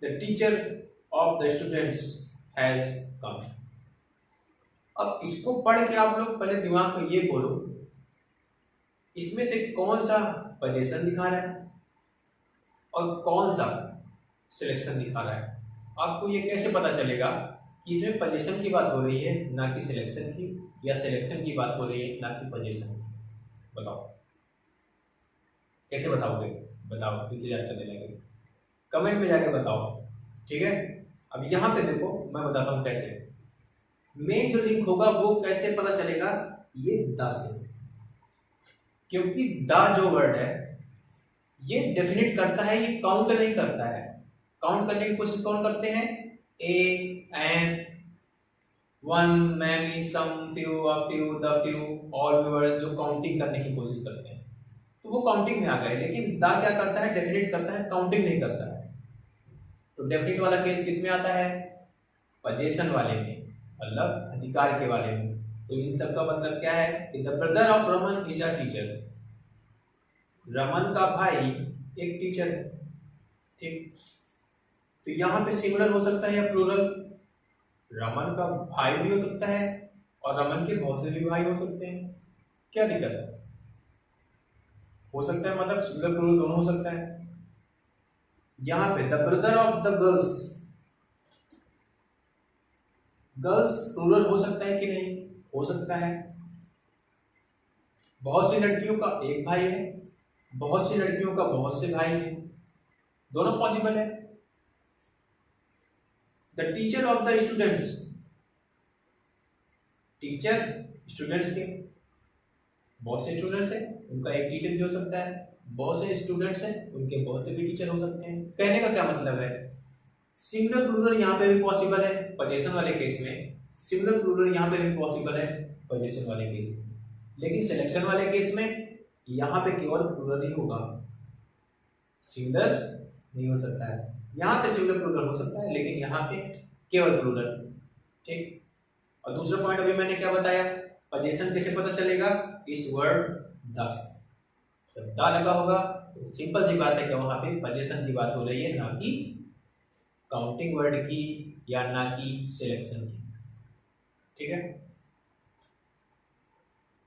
The teacher of the students has come. अब इसको पढ़ के आप लोग पहले दिमाग में ये बोलो, इसमें से कौन सा पोजीशन दिखा रहा है और कौन सा सिलेक्शन दिखा रहा है? आपको ये कैसे पता चलेगा कि इसमें पोजीशन की बात हो रही है ना कि सिलेक्शन की, या सिलेक्शन की बात हो रही है ना कि पोजीशन? बताओ, कैसे बताओगे? बताओ, इंतजार करने लगे, कमेंट में जाके बताओ। ठीक है, अब यहाँ पे देखो मैं बताता हूँ कैसे। मेन जो लिंक होगा वो कैसे पता चलेगा? ये द से, क्योंकि द जो वर्ड है ये डेफिनेट करता है, ये काउंट नहीं करता है। काउंट करने की कोशिश कौन करते हैं? A, an, one, many, some, few, a few, the few, all word जो काउंटिंग करने की कोशिश करते हैं, तो वो काउंटिंग में आ गए। लेकिन द क्या करता है? डेफिनेट करता है, काउंटिंग नहीं करता है। तो डेफिनेट वाला केस किस में आता है? पोजीशन वाले में, मतलब अधिकार के वाले में। तो इन सब का मतलब क्या है कि the brother of Raman is a teacher. Raman का भाई एक टीचर है। ठीक, तो यहाँ पे सिंगुलर हो सकता है या प्लूरल? रमन का भाई भी हो सकता है और रमन के बहुत से भी भाई हो सकते हैं। क्या दिक्कत है? हो सकता है, मतलब सिंगुलर प्लूरल दोनों हो सकता है। यहाँ पे the brother of the girls, girls plural हो सकता है कि नहीं? हो सकता है। बहुत सी लड़कियों का एक भाई है, बहुत सी लड़कियों का बहुत से भाई हैं, दोनों पॉसिबल है। The teacher of the students, teacher students के बहुत से स्टूडेंट्स हैं, उनका एक टीचर भी हो सकता है। बहुत से स्टूडेंट्स हैं, उनके बहुत से भी टीचर हो सकते हैं। कहने का क्या मतलब है? सिंगुलर प्लूरल यहाँ पे भी पॉसिबल है पोजीशन वाले केस में, सिंगुलर प्लूरल यहाँ पे भी पॉसिबल है पोजीशन वाले केस में, लेकिन सिलेक्शन वाले केस में यहाँ पे केवल प्लूरल ही होगा, सिंगुलर नहीं हो सकता है। यहाँ पे सिंगुलर प्लूरल हो सकता है लेकिन यहाँ पे केवल प्लूरल। ठीक, और दूसरा पॉइंट अभी मैंने क्या बताया? पोजीशन कैसे पता चलेगा? इस वर्ड द से। जब द लगा होगा तो सिंपल सी बात है कि वहां पे पोजीशन की बात हो रही है, ना कि काउंटिंग वर्ड की या ना कि सिलेक्शन की। ठीक है,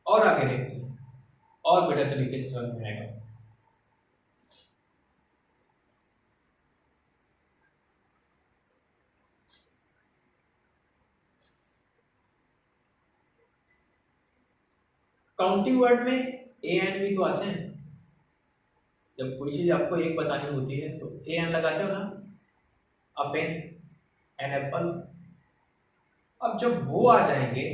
और आगे देखते हैं और बेटर तरीके से समझ में आएगा। काउंटिंग वर्ड में ए एन भी तो आते हैं। जब कोई चीज आपको एक बतानी होती है तो ए एन लगाते हो ना, अ पेन, एन एप्पल। अब जब वो आ जाएंगे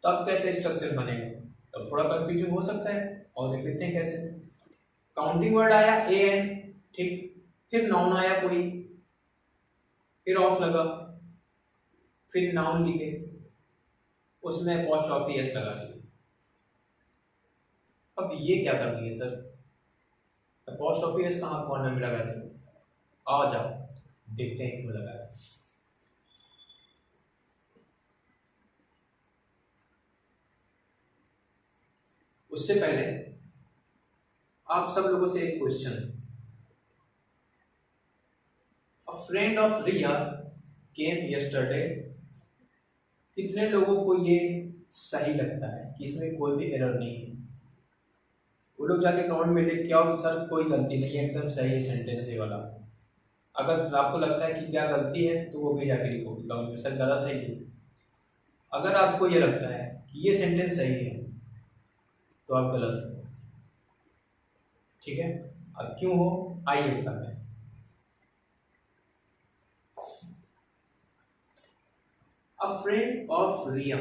तब कैसे स्ट्रक्चर बनेगा? तब थोड़ा कंफ्यूजन हो सकता है, और देख लेते हैं कैसे। काउंटिंग वर्ड आया ए एन, ठीक, फिर नाउन आया कोई, फिर ऑफ लगा, फिर नाउन लिखे, उसमें अपोस्ट्रोफी एस लगा दिए। अब ये क्या कर दिए सर? अपोस्ट्रोफी एस कहाँ कॉर्नर में लगा दिए? आ जाओ देखते हैं क्यों लगा। उससे पहले आप सब लोगों से एक question. A friend of Riya came yesterday. कितने लोगों को ये सही लगता है कि इसमें कोई भी एरर नहीं है? वो लोग जाके कमेंट में लिख के आओ कि सर कोई गलती नहीं है, एकदम सही है सेंटेंस ये वाला। अगर आपको लगता है कि क्या गलती है तो वो भी जाके लिखो कि कमेंट में सर गलत है ये। अगर आपको ये लगता है कि ये सेंटेंस सही है तो आप गलत हो। ठीक है, अब क्यों हो आइए बताते हैं। A friend of Priya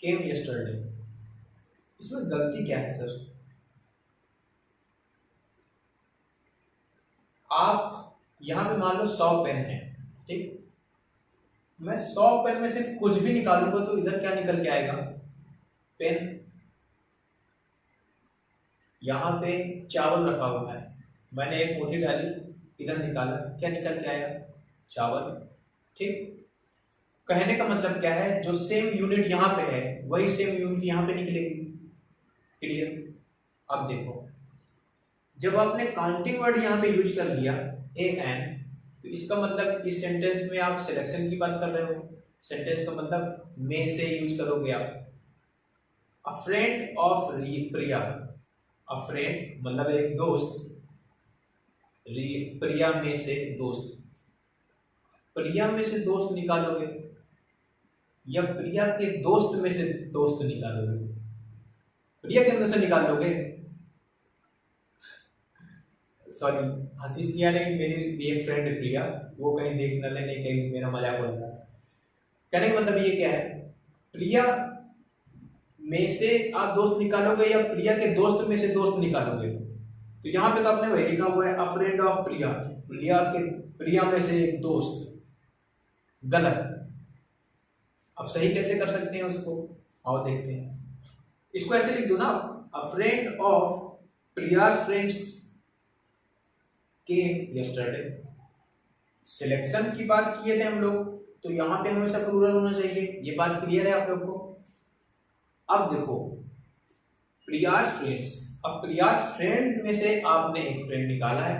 came yesterday। इसमें गलती क्या है सर? आप यहां पे मान लो 100 पेन है, ठीक, मैं 100 पेन में से कुछ भी निकालूंगा तो इधर क्या निकल के आएगा? पेन। यहां पे चावल रखा हुआ है, मैंने एक मुट्ठी डाली, इधर निकाला, क्या निकल के आएगा? चावल। ठीक, कहने का मतलब क्या है, जो सेम यूनिट यहाँ पे है वही सेम यूनिट यहाँ पे निकलेगी। क्लियर? अब देखो, जब आपने काउंटिंग वर्ड यहाँ पे यूज कर लिया ए एन, तो इसका मतलब इस सेंटेंस में आप सिलेक्शन की बात कर रहे हो। सेंटेंस का मतलब में से यूज करोगे आप। अ friend of Priya, a friend मतलब एक दोस्त, प्रिया में से दोस्त, प्रिया में से दोस्त निकालोगे या प्रिया के दोस्त में से दोस्त निकालोगे? प्रिया के अंदर से निकालोगे। सॉरी, हंसी इसलिए आ रही, मेरी एक फ्रेंड है प्रिया, वो कहीं देख न ले, नहीं कहीं मेरा मजाक उड़ा रहा है। कहने का मतलब ये क्या है, प्रिया में से आप दोस्त निकालोगे या प्रिया के दोस्त में से दोस्त निकालोगे? तो यहाँ पे तो आपने वही लिखा हुआ है, अ फ्रेंड ऑफ प्रिया, प्रिया में से एक दोस्त। गलत। अब सही कैसे कर सकते हैं उसको, आओ देखते हैं। इसको ऐसे लिख दो ना, अ friend of Priya's friends came yesterday. Selection की बात किए थे हम लोग, तो यहां पे हमेशा प्लूरल होना चाहिए। ये बात क्लियर है आप लोग को? अब देखो, प्रियाज फ्रेंड्स, अब प्रियाज फ्रेंड में से आपने एक फ्रेंड निकाला है,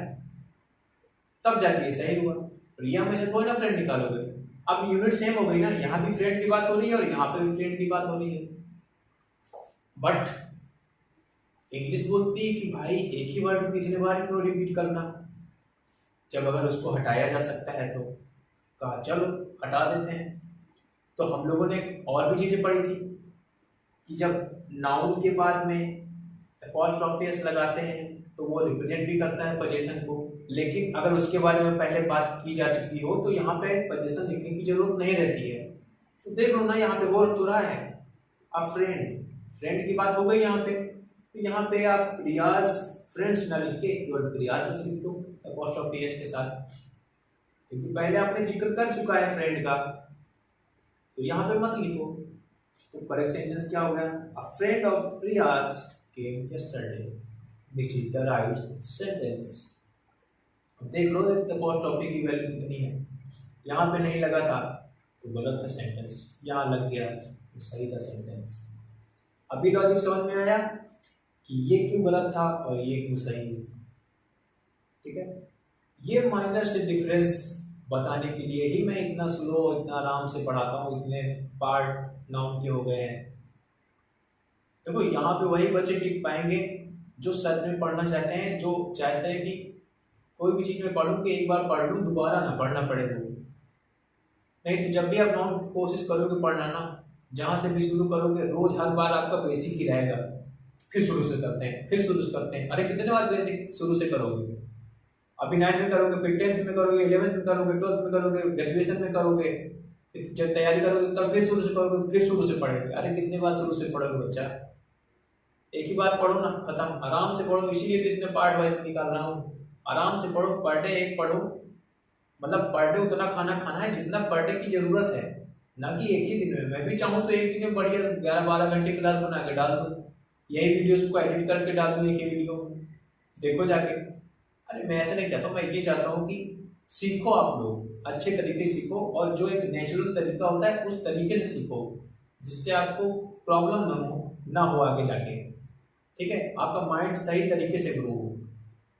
तब जाके ये सही हुआ। प्रिया में से कोई ना फ्रेंड निकालोगे। अब यूनिट सेम हो गई ना, यहाँ भी फ्रेंड की बात हो रही है और यहाँ पे भी फ्रेंड की बात हो रही है। बट इंग्लिश बोलती है कि भाई एक ही वर्ड को कितने बार क्यों रिपीट करना, जब अगर उसको हटाया जा सकता है तो कहा चलो हटा देते हैं। तो हम लोगों ने और भी चीजें पढ़ी थी कि जब नाउन के बाद में अपोस्ट्रोफी एस लगाते हैं तो वो रिप्रेजेंट भी करता है पोजीशन को, लेकिन अगर उसके बारे में पहले बात की जा चुकी हो तो यहाँ पे पोजीशन लिखने की जरूरत नहीं रहती है। तो देख लो ना, यहाँ पे हो तो रहा है, अब फ्रेंड की बात हो गई यहाँ पे, तो यहाँ पे आप प्रियाज फ्रेंड्स ना लिख के केवल प्रियाज बस लिख दो अपोस्ट्रोफी एस के साथ, क्योंकि पहले आपने जिक्र कर चुका है फ्रेंड का, तो यहाँ पे मत लिखो। तो करेक्ट सेंटेंस क्या हो गया, अ friend of Priya's came yesterday, this is the right sentence. देख लो अपोस्ट्रोफी की वैल्यू कितनी है, यहाँ पे नहीं लगा था तो गलत था सेंटेंस, यहाँ लग गया तो सही था सेंटेंस। अभी लॉजिक समझ में आया कि ये क्यों गलत था और ये क्यों सही है? ठीक है, ये माइनर से डिफरेंस बताने के लिए ही मैं इतना स्लो इतना आराम से पढ़ाता हूँ, इतने पार्ट नाउन के हो गए हैं। देखो यहाँ पे वही बच्चे टिक पाएंगे जो सच में पढ़ना चाहते हैं, जो चाहते हैं कि कोई भी चीज में पढ़ूं कि एक बार पढ़ लूं दोबारा ना पढ़ना पड़े वो। नहीं तो जब भी आप नाउन कोशिश करोगे पढ़ना ना, जहां से भी शुरू करोगे रोज हर बार आपका बेसिक ही रहेगा, फिर शुरू से करते हैं, फिर शुरू से करते हैं। अरे कितने बार बेसिक शुरू से करोगे? अभी 9th में करोगे, फिर 10th में करोगे, 11th में करोगे, 12th में करोगे, ग्रेजुएशन में करोगे, जब तैयारी करोगे तब फिर शुरू से करोगे, फिर शुरू से पढ़ोगे। अरे कितने बार शुरू से पढ़ोगे बच्चा? एक ही बार पढ़ो ना, खत्म। आराम से पढ़ो, इसीलिए तो इतने पार्ट वाइज निकाल रहा हूँ। आराम से पढ़ो, पर डे एक पढ़ो, मतलब पर डे उतना खाना खाना है जितना पर डे की जरूरत है, ना कि एक ही दिन में। मैं भी चाहूँ तो एक दिन में बढ़िया 11-12 घंटे क्लास बना के डाल दूँ, यही वीडियोस को एडिट करके डाल दूँ एक ही वीडियो, देखो जाके। अरे मैं ऐसा नहीं चाहता, मैं ये चाहता हूँ कि सीखो आप लोग, अच्छे तरीके से सीखो, और जो एक नेचुरल तरीका होता है उस तरीके से सीखो, जिससे आपको प्रॉब्लम ना हो आगे जाके। ठीक है, आपका माइंड सही तरीके से ग्रो हो,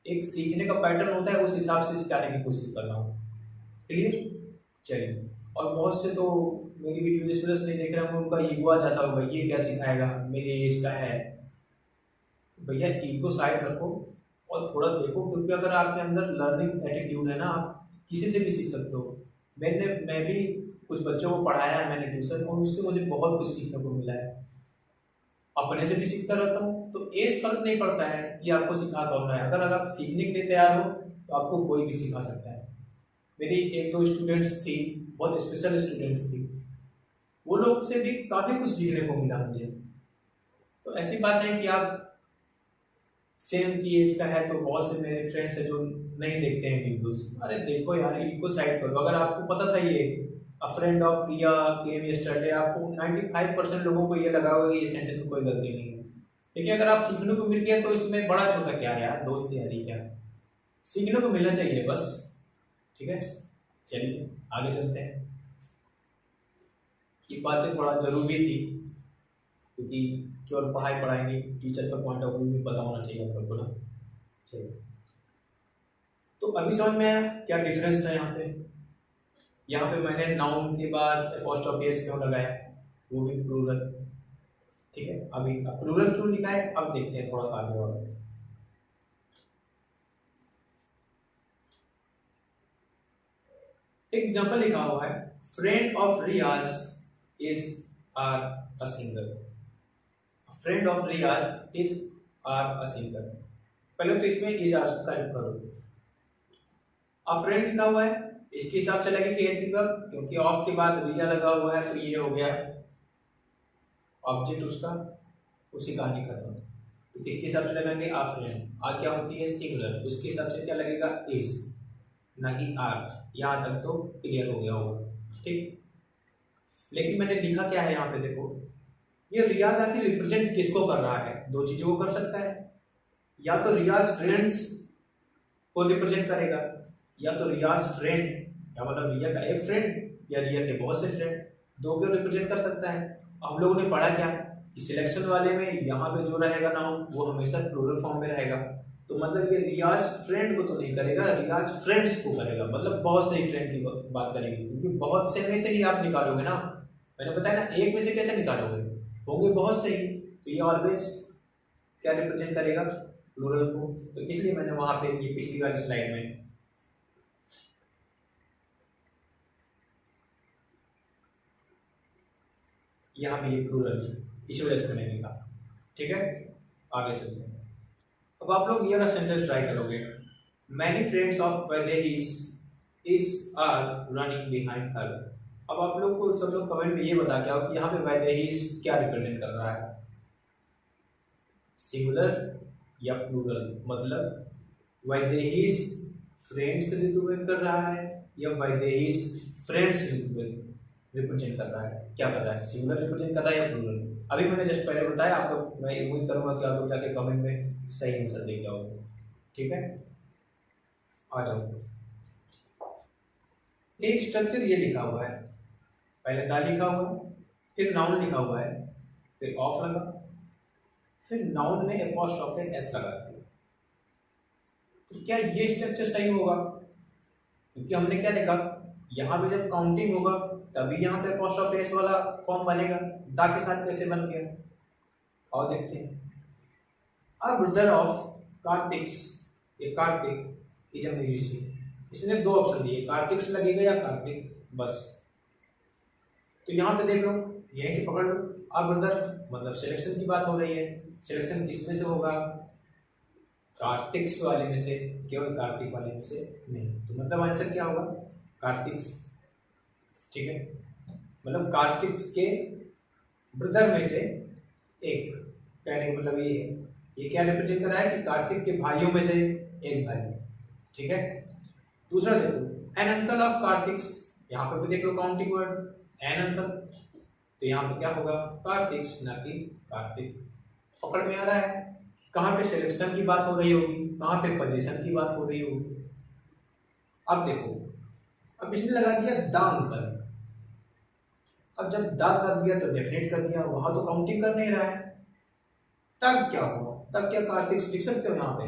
एक सीखने का पैटर्न होता है, उस हिसाब से सिखाने की कोशिश कर रहा हूँ। क्लियर? चलिए, और बहुत से तो मेरी वीडियो इस वजह से नहीं देख रहे हैं, उनका ईगो आ जाता होगा, ये क्या सिखाएगा, मेरी एज का है। भैया ईगो साइड रखो और थोड़ा देखो, क्योंकि अगर आपके अंदर लर्निंग एटीट्यूड है ना, आप किसी से भी सीख सकते हो। मैं भी कुछ बच्चों को पढ़ाया है मैंने ट्यूशन, और उससे मुझे बहुत कुछ सीखने को मिला है। अपने से भी सीखता रहता हूँ। तो एज फर्क नहीं पड़ता है कि आपको सिखा कौन रहा है। अगर आप सीखने के लिए तैयार हो तो आपको कोई भी सिखा सकता है। मेरी एक दो स्टूडेंट्स थी, बहुत स्पेशल स्टूडेंट्स थी, वो लोग से भी काफी कुछ सीखने को मिला मुझे। तो ऐसी बात है कि आप सेम की एज का है, तो बहुत से मेरे फ्रेंड्स है जो नहीं देखते हैं वीडियोस। अरे देखो यार, इनको साइड करो। अगर आपको पता था ये अ friend of Priya came yesterday, आपको 95% लोगों को ये लगा होगा कि ये सेंटेंस में कोई गलती नहीं है। लेकिन अगर आप सीखने को मिल गया तो इसमें बड़ा छोटा क्या है यार, दोस्त यारी क्या, सीखने को मिलना चाहिए बस। ठीक है, चलिए आगे चलते हैं। ये बातें थोड़ा जरूरी थी, क्योंकि केवल पढ़ाई पढ़ाई नहीं, टीचर का पॉइंट ऑफ व्यू भी पता होना चाहिए आप लोग को ना। चलिए, तो अभी समझ में आया क्या डिफरेंस था यहाँ पे। यहाँ पे मैंने नाउन के बाद अपोस्ट्रोफी एस क्यों लगाया, वो भी प्लूरल। ठीक है, अभी प्लूरल क्यों लिखा है अब देखते हैं थोड़ा सा आगे और। एक एग्जांपल लिखा हुआ है, friend of Riya's is are a singer. Friend of Riya's is are a singer. पहले तो इसमें इज आर करेक्ट करो। अ फ्रेंड लिखा हुआ है, इसके हिसाब से लगेगी हेल्पिंग वर्ब, क्योंकि ऑफ के बाद रिया लगा हुआ है तो ये हो गया ऑब्जेक्ट उसका, उसी कहानी खत्म। तो किसके हिसाब से लगाएंगे, आ फ्रेंड। आ क्या होती है, सिंगुलर, उसके हिसाब से क्या लगेगा, इज, ना कि आर। यहाँ तक तो क्लियर हो गया होगा। ठीक, लेकिन मैंने लिखा क्या है यहाँ पे देखो, ये रियाज आखिर रिप्रेजेंट किसको कर रहा है। दो चीजों को कर सकता है, या तो रियाज फ्रेंड्स को रिप्रेजेंट करेगा, या तो रियाज फ्रेंड, या मतलब रिया का एक फ्रेंड या रिया के बहुत से फ्रेंड, दो को रिप्रेजेंट कर सकता है। हम लोगों ने पढ़ा क्या कि सिलेक्शन वाले में यहाँ पे जो रहेगा नाउन वो हमेशा प्लूरल फॉर्म में रहेगा। तो मतलब ये रियाज फ्रेंड को तो नहीं करेगा, रियाज फ्रेंड्स को करेगा, मतलब बहुत से फ्रेंड की बात करेगी, क्योंकि बहुत से में से ही आप निकालोगे ना। मैंने बताया ना, एक में से कैसे निकालोगे, होंगे बहुत से ही। तो ये ऑलवेज क्या रिप्रेजेंट करेगा, प्लूरल को। तो इसलिए मैंने वहां पे ये पिछली वाली स्लाइड में यहाँ पे ये प्लूरल इस वजह से मैंने लिखा। ठीक है, आगे चलते हैं। अब आप लोग ये वाला सेंटेंस ट्राई करोगे, many friends of Vaidehi's is are running behind her. अब आप लोग को सब लोग कमेंट में ये बता के आओ कि यहाँ पे वैदेहीज क्या रिप्रेजेंट कर रहा है, सिंगुलर या प्लूरल। मतलब वैदेहीज फ्रेंड्स रिप्रेजेंट कर रहा है या वैदेहीज फ्रेंड्स रिप्रेजेंट कर रहा है, क्या कर रहा है, सिंगुलर रिप्रेजेंट कर रहा है या प्लूरल। अभी मैंने जस्ट पहले बताया आप लोग, मैं उम्मीद करूंगा कि आप लोग जाके कमेंट में सही आंसर दे जाओगे। ठीक है, आ जाओ। एक स्ट्रक्चर ये लिखा हुआ है, पहले दा लिखा हुआ है, फिर नाउन लिखा हुआ है, फिर ऑफ लगा, फिर नाउन में एपोस्ट्रोफी एस लगा दिया। तो क्या ये स्ट्रक्चर सही होगा, क्योंकि हमने क्या देखा, यहाँ पे जब काउंटिंग होगा तभी यहाँ पे एपोस्ट्रोफी एस वाला फॉर्म बनेगा। दा के साथ कैसे बन गया, और देखते हैं। अ ब्रदर ऑफ कार्तिक्स, ये कार्तिक इज अ म्यूजिशियन, इसने दो ऑप्शन दिए, कार्तिक्स लगेगा या कार्तिक, बस। तो यहाँ पे देख लो, यहीं से पकड़ लो, अ ब्रदर मतलब सिलेक्शन की बात हो रही है। सिलेक्शन किसमें से होगा, कार्तिक्स वाले में से, केवल कार्तिक वाले में से नहीं। तो मतलब आंसर क्या होगा, कार्तिक्स। ठीक है, मतलब कार्तिक्स के ब्रदर में से एक, कहने का मतलब ये है, ये क्या रिप्रेजेंट कर रहा है कि कार्तिक के भाइयों में से एक भाई। ठीक है, दूसरा देखो, एन अंकल ऑफ कार्तिक्स, यहाँ पे भी देख लो काउंटिंग वर्ड एन अंकल, तो यहाँ पे क्या होगा, कार्तिक्स ना कि कार्तिक। पकड़ में आ रहा है, कहाँ पे सिलेक्शन की बात हो रही होगी, कहाँ पे पोजीशन की बात हो रही होगी। अब देखो, अब इसने लगा दिया द अंकल। अब जब द कर दिया तो डेफिनेट कर दिया, वहां तो काउंटिंग कर नहीं रहा है। तब क्या हुआ, तब क्या कार्तिक लिख सकते हो यहाँ पे,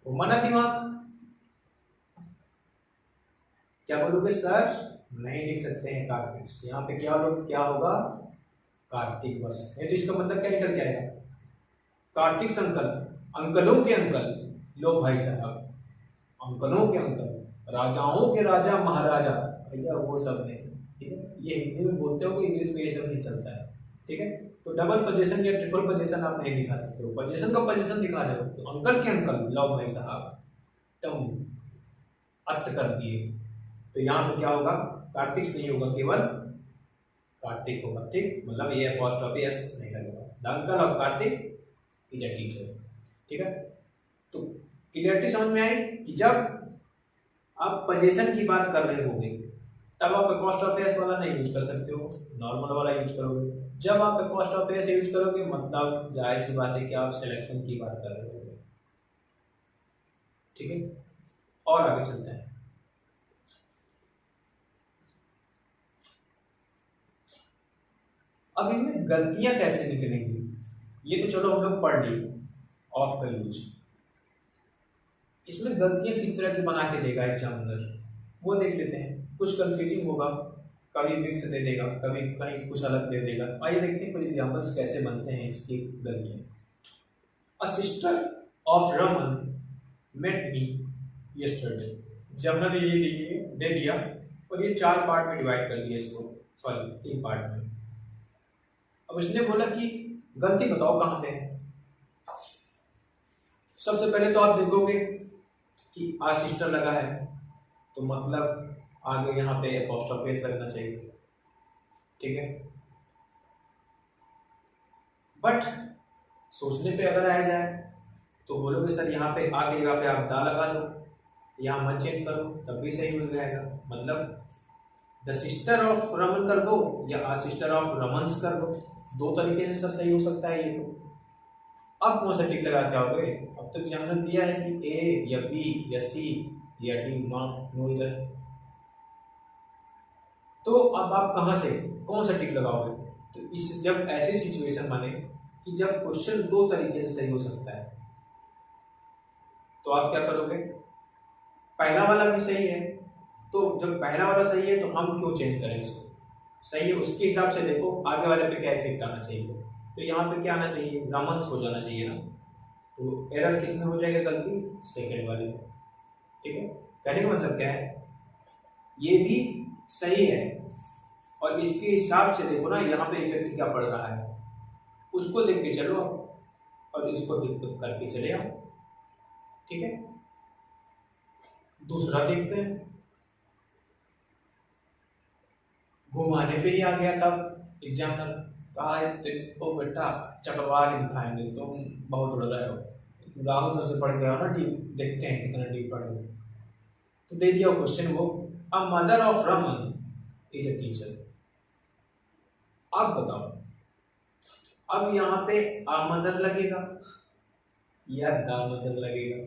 वो मना दिमाग, क्या बोलोगे सर, नहीं लिख सकते हैं कार्तिक। यहाँ पे क्या लोग क्या होगा, कार्तिक बस। नहीं तो इसका मतलब क्या निकल के आएगा, कार्तिक अंकल, अंकलों के अंकल, लो भाई साहब, अंकलों के अंकल, राजाओं के राजा महाराजा, भैया वो सब नहीं, ठीक है। ये हिंदी में बोलते हो, इंग्लिश में ये सब नहीं चलता है, ठीक है। तो डबल पोजीशन या ट्रिपल पोजीशन आप नहीं दिखा सकते हो, पोजीशन का पोजीशन दिखा रहे हो। तो अंकल के अंकल, लो भाई साहब, तुम अत कर दिए। तो यहाँ पे क्या होगा, कार्तिक नहीं होगा, केवल कार्तिक होगा, ठीक। मतलब ये अपॉस्ट्रोफी एस नहीं लगेगा। The uncle of Kartik is a teacher, ठीक है। तो क्लियरिटी समझ में आई कि जब आप पोजीशन की बात कर रहे होगे तब आप अपॉस्ट्रोफी एस वाला नहीं यूज कर सकते हो, नॉर्मल वाला यूज करोगे। जब आप अपॉस्ट्रोफी एस यूज करोगे मतलब जाहिर सी बात है कि आप सिलेक्शन की बात कर रहे होगे, ठीक है। और आगे चलते हैं। अब इनमें गलतियां कैसे निकलेंगी, ये तो चलो हम लोग पढ़ लिए ऑफ का यूज। इसमें गलतियां किस तरह की बना के देगा एग्जामिनर, वो देख लेते हैं। कुछ कंफ्यूजिंग होगा, कभी मिक्स दे देगा, कभी कहीं कुछ अलग दे देगा। तो आइए देखते हैं कुछ एग्जाम्पल्स कैसे बनते हैं इसकी गलतियां। A sister of Raman met me yesterday. Examiner ने ये दे दिया और ये 4 पार्ट में डिवाइड कर दिया इसको, सॉरी 3 पार्ट में। अब इसने बोला कि गलती बताओ कहाँ पे है। सबसे पहले तो आप देखोगे कि आ सिस्टर लगा है तो मतलब आगे यहाँ पे अपॉस्ट्रोफी एस लगना चाहिए, ठीक है। बट सोचने पे अगर आया जाए तो बोलोगे सर यहाँ पे आगे जगह पे आप दा लगा दो, यहाँ मत चेंज करो, तब भी सही हो जाएगा। मतलब द सिस्टर ऑफ रमन कर दो या आ सिस्टर ऑफ रमन्स कर दो, 2 तरीके से सर सही हो सकता है ये तो। अब कौन सा टिक लगा के आओगे, अब तो एग्जामिनर दिया है कि ए या बी या सी या डी, नो इधर। तो अब आप कहां से कौन सा टिक लगाओगे। तो इस जब ऐसी सिचुएशन बने कि जब क्वेश्चन 2 तरीके से सही हो सकता है तो आप क्या करोगे, पहला वाला भी सही है तो जब पहला वाला सही है तो हम क्यों चेंज करें इसको, सही है उसके हिसाब से देखो आगे वाले पे क्या इफेक्ट आना चाहिए। तो यहाँ पे क्या आना चाहिए, रमन्स हो जाना चाहिए ना। तो एरर किस में हो जाएगा, गलती सेकंड वाले में, ठीक है। कहने का मतलब क्या है, ये भी सही है और इसके हिसाब से देखो ना यहाँ पे इफेक्ट क्या पड़ रहा है, उसको देख के चलो और इसको करके चले आओ, ठीक है। दूसरा देखते हैं, घुमाने पे ही आ गया तब एग्जामिनर कहा तो बेटा चकवा के दिखाएंगे, तुम बहुत उड़ रहे हो, राहुल सर से पढ़ गया हो ना डीप, देखते हैं कितना डीप पढ़े। तो दे दिया क्वेश्चन वो, अ mother of Raman is a teacher. अब बताओ, अब यहाँ पे आ मदर लगेगा या द मदर लगेगा।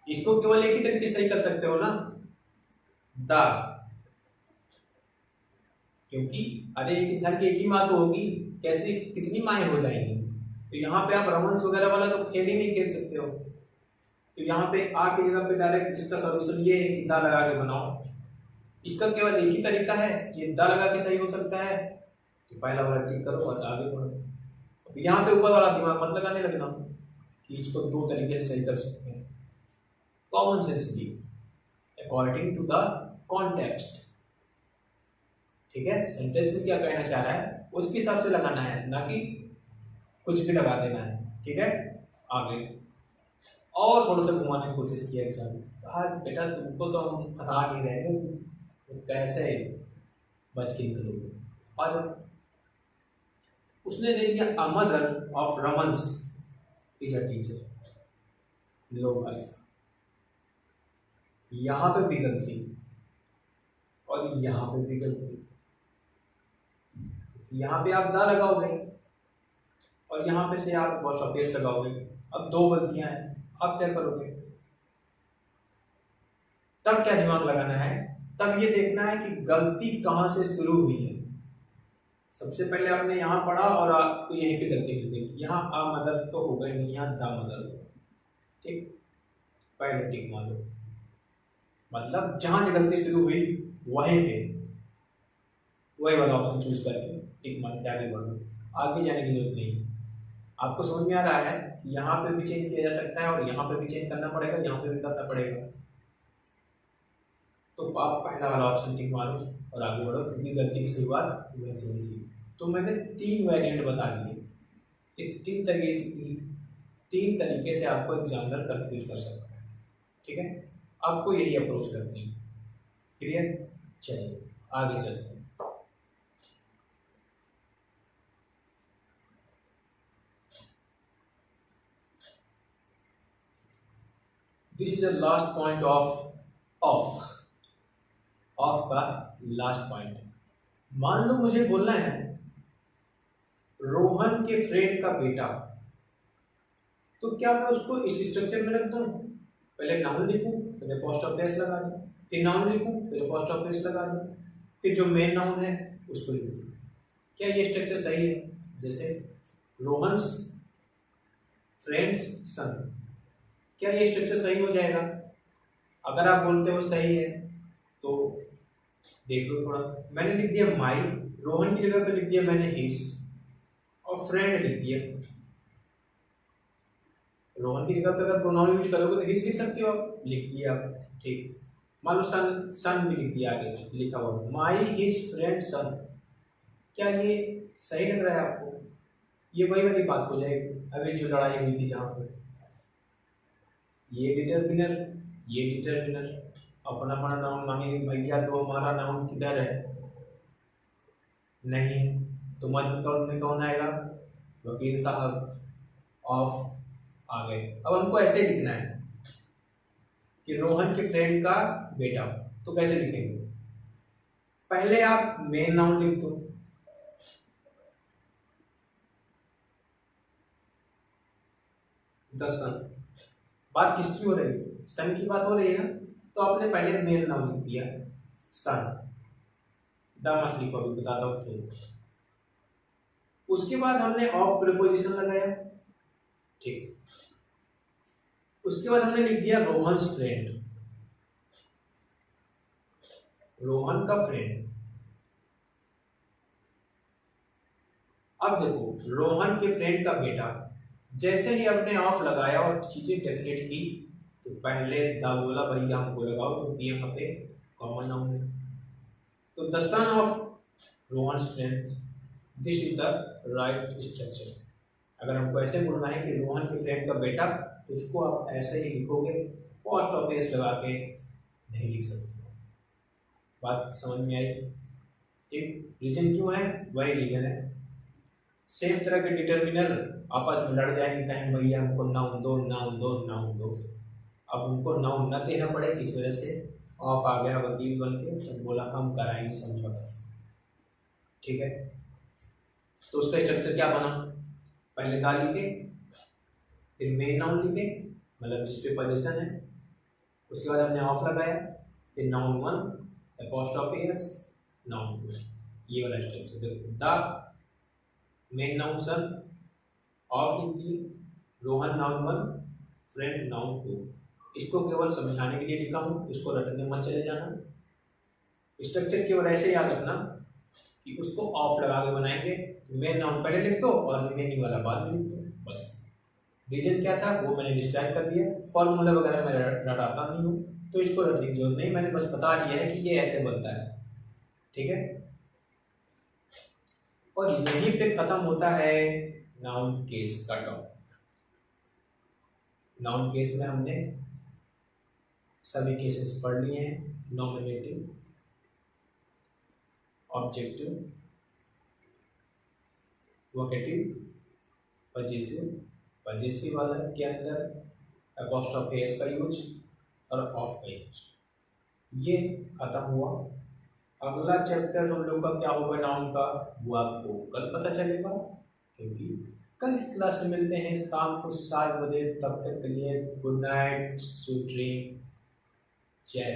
इसको केवल एक ही तरीके से सही कर सकते हो ना, द, क्योंकि अरे एक इंसान की एक ही माँ तो होगी, कैसे कितनी माएँ हो जाएंगी। तो यहाँ पे आप रमन्स वगैरह वाला तो खेल ही नहीं खेल सकते हो। तो यहाँ पे आ की जगह पे डायरेक्ट इसका सॉल्यूशन ये है कि दा लगा के बनाओ। इसका केवल एक ही तरीका है, ये दा लगा के सही हो सकता है तो पहला वाला टिक करो और आगे बढ़ो। यहाँ पे ऊपर वाला दिमाग मत लगाने लगना कि इसको 2 तरीके से सही कर सकते हैं। कॉमन सेंस दी अकॉर्डिंग टू द कॉन्टेक्स्ट, ठीक है। सेंटेंस में क्या कहना चाह रहा है उसके हिसाब से लगाना है, ना कि कुछ भी लगा देना है, ठीक है। आगे और थोड़ा सा घुमाने की कोशिश किया एग्जाम, कहा बेटा तुमको तो हम हटा के रहेंगे, तो कैसे बच के निकलोगे। और उसने दे दिया a mother of Raman's is a teacher. लो भाई यहाँ पे भी गलती और यहाँ पे भी गलती। यहाँ पे आप दा लगाओगे और यहाँ पे से आप अपॉस्ट्रोफी एस लगाओगे। अब 2 गलतियां हैं, अब क्या करोगे, तब क्या दिमाग लगाना है, तब ये देखना है कि गलती कहां से शुरू हुई है। सबसे पहले आपने यहाँ पढ़ा और आपको यहीं पे गलती मिल गई, यहाँ आ मदर तो होगा ही नहीं, यहाँ दा मदर होगा, ठीक। पहले टिक मान लो, मतलब जहां से गलती शुरू हुई वहीं पे वही वाला ऑप्शन चूज करके टिक मार के आगे बढ़ो। आगे जाने की जरूरत नहीं है। आपको समझ में आ रहा है कि यहाँ पे भी चेंज किया जा सकता है और यहाँ पे भी चेंज करना पड़ेगा, यहाँ पे भी करना पड़ेगा। तो आप पहला वाला ऑप्शन टिक मारो और आगे बढ़ो, क्योंकि गलती की शुरुआत वहीं से हुई थी। तो मैंने 3 वेरिएंट बता दिए कि 3 तरीके से आपको एग्जामिनर कंफ्यूज कर सकता है। ठीक है, आपको यही अप्रोच करनी है। क्लियर? चलिए आगे चलते हैं। This is the last point of का लास्ट पॉइंट। मान लो मुझे बोलना है रोहन के फ्रेंड का बेटा, तो क्या मैं उसको इस स्ट्रक्चर में रख दूं? पहले नाउन लिखूं, फिर अपोस्ट्रोफी एस लगा दूं, फिर नाउन लिखूं, फिर अपोस्ट्रोफी एस लगा दूं, फिर जो मेन नाउन है उसको लिख दूं। क्या ये स्ट्रक्चर सही है? जैसे रोहन्स फ्रेंड्स सन, क्या ये स्ट्रक्चर सही हो जाएगा? अगर आप बोलते हो सही है तो देख लो थोड़ा। मैंने लिख दिया माई, रोहन की जगह पे लिख दिया मैंने हिज, और फ्रेंड लिख दिया। रोहन की जगह पे अगर प्रोनाउन यूज करोगे तो हिज लिख सकते हो, आप लिख दिया आप। ठीक, मान लो सन, सन भी लिख दिया आगे लिखा हुआ, माई हिज फ्रेंड सन। क्या ये सही लग रहा है आपको? ये वही वाली बात हो जाएगी अभी जो लड़ाई हुई थी, जहां पर ये डिटरमिनर, ये डिटरमिनर अपना अपना नाउन मांगेंगे, भैया तो हमारा नाउन किधर है? नहीं है, तो मजबूत में कौन आएगा? वकील साहब। ऑफ आ गए। अब हमको ऐसे लिखना है कि रोहन के फ्रेंड का बेटा, तो कैसे लिखेंगे? पहले आप मेन नाउन लिख दो, द सन। बात किसकी हो रही है? सन की बात हो रही है ना, तो आपने पहले मेन नाउन लिख दिया सन। द मत लिखो, अभी बताता हूँ क्यों। उसके बाद हमने ऑफ प्रीपोजिशन लगाया। ठीक, उसके बाद हमने लिख दिया रोहन्स फ्रेंड, रोहन का फ्रेंड। अब देखो रोहन के फ्रेंड का बेटा, जैसे ही हमने ऑफ लगाया और चीजें डेफिनेट की, तो पहले द बोला भैया हमको लगाओ, क्योंकि यहाँ पे कॉमन नाउन है। तो the son of Rohan's friend, this is the right structure. अगर हमको ऐसे बोलना है कि रोहन के फ्रेंड का बेटा, तो उसको आप ऐसे ही लिखोगे, पोस्ट ऑफिस लगा के नहीं लिख सकते। बात समझ में आई? ठीक, रीजन क्यों है? वही रीजन है। सेम तरह के डिटरमिनर आपस में लड़ जाएंगे, कहेंगे भैया हमको नाउन दो, नाउन दो, नाउन दो। अब उनको नाउन न देना पड़े, इस वजह से ऑफ आ गया वकील बन के, तो बोला हम कराएंगे समझौता। ठीक है, तो उसका स्ट्रक्चर क्या बना? पहले दा लिखे, फिर मेन नाउन लिखे, मतलब जिस पे पोजीशन है, उसके बाद हमने ऑफ लगाया, फिर noun one apostrophe s, noun two. ये वाला स्ट्रक्चर देखो, the main noun son, of लिख दिए, Rohan noun one, friend noun two. इसको केवल समझाने के लिए लिखा हूं, इसको रटने मत चले जाना। स्ट्रक्चर केवल ऐसे याद रखना कि उसको ऑफ लगा के बनाएंगे, मेन नाउन पहले लिख दो और रिमेनिंग वाला बाद में लिख दो, बस। रीजन क्या था वो मैंने डिस्क्राइब कर दिया। फॉर्मूला वगैरह मैं रटाता नहीं हूँ, तो इसको रटने की जरूरत नहीं, मैंने बस बता दिया है कि ये ऐसे बनता है। ठीक है, और यहीं पे खत्म होता है नाउन केस का टॉपिक। नाउन केस में हमने सभी केसेस पढ़ लिए हैं, nominative, objective, vocative, possessive. Possessive वाला के अंदर अपोस्ट्रोफी एस का यूज और ऑफ का यूज। ये खत्म हुआ। अगला चैप्टर हम लोग का क्या होगा नाउन का, वो आपको कल पता चलेगा, क्योंकि कल की क्लास में मिलते हैं शाम को 7 बजे। तब तक के लिए गुड नाइट, स्वीट ड्रीम, जय।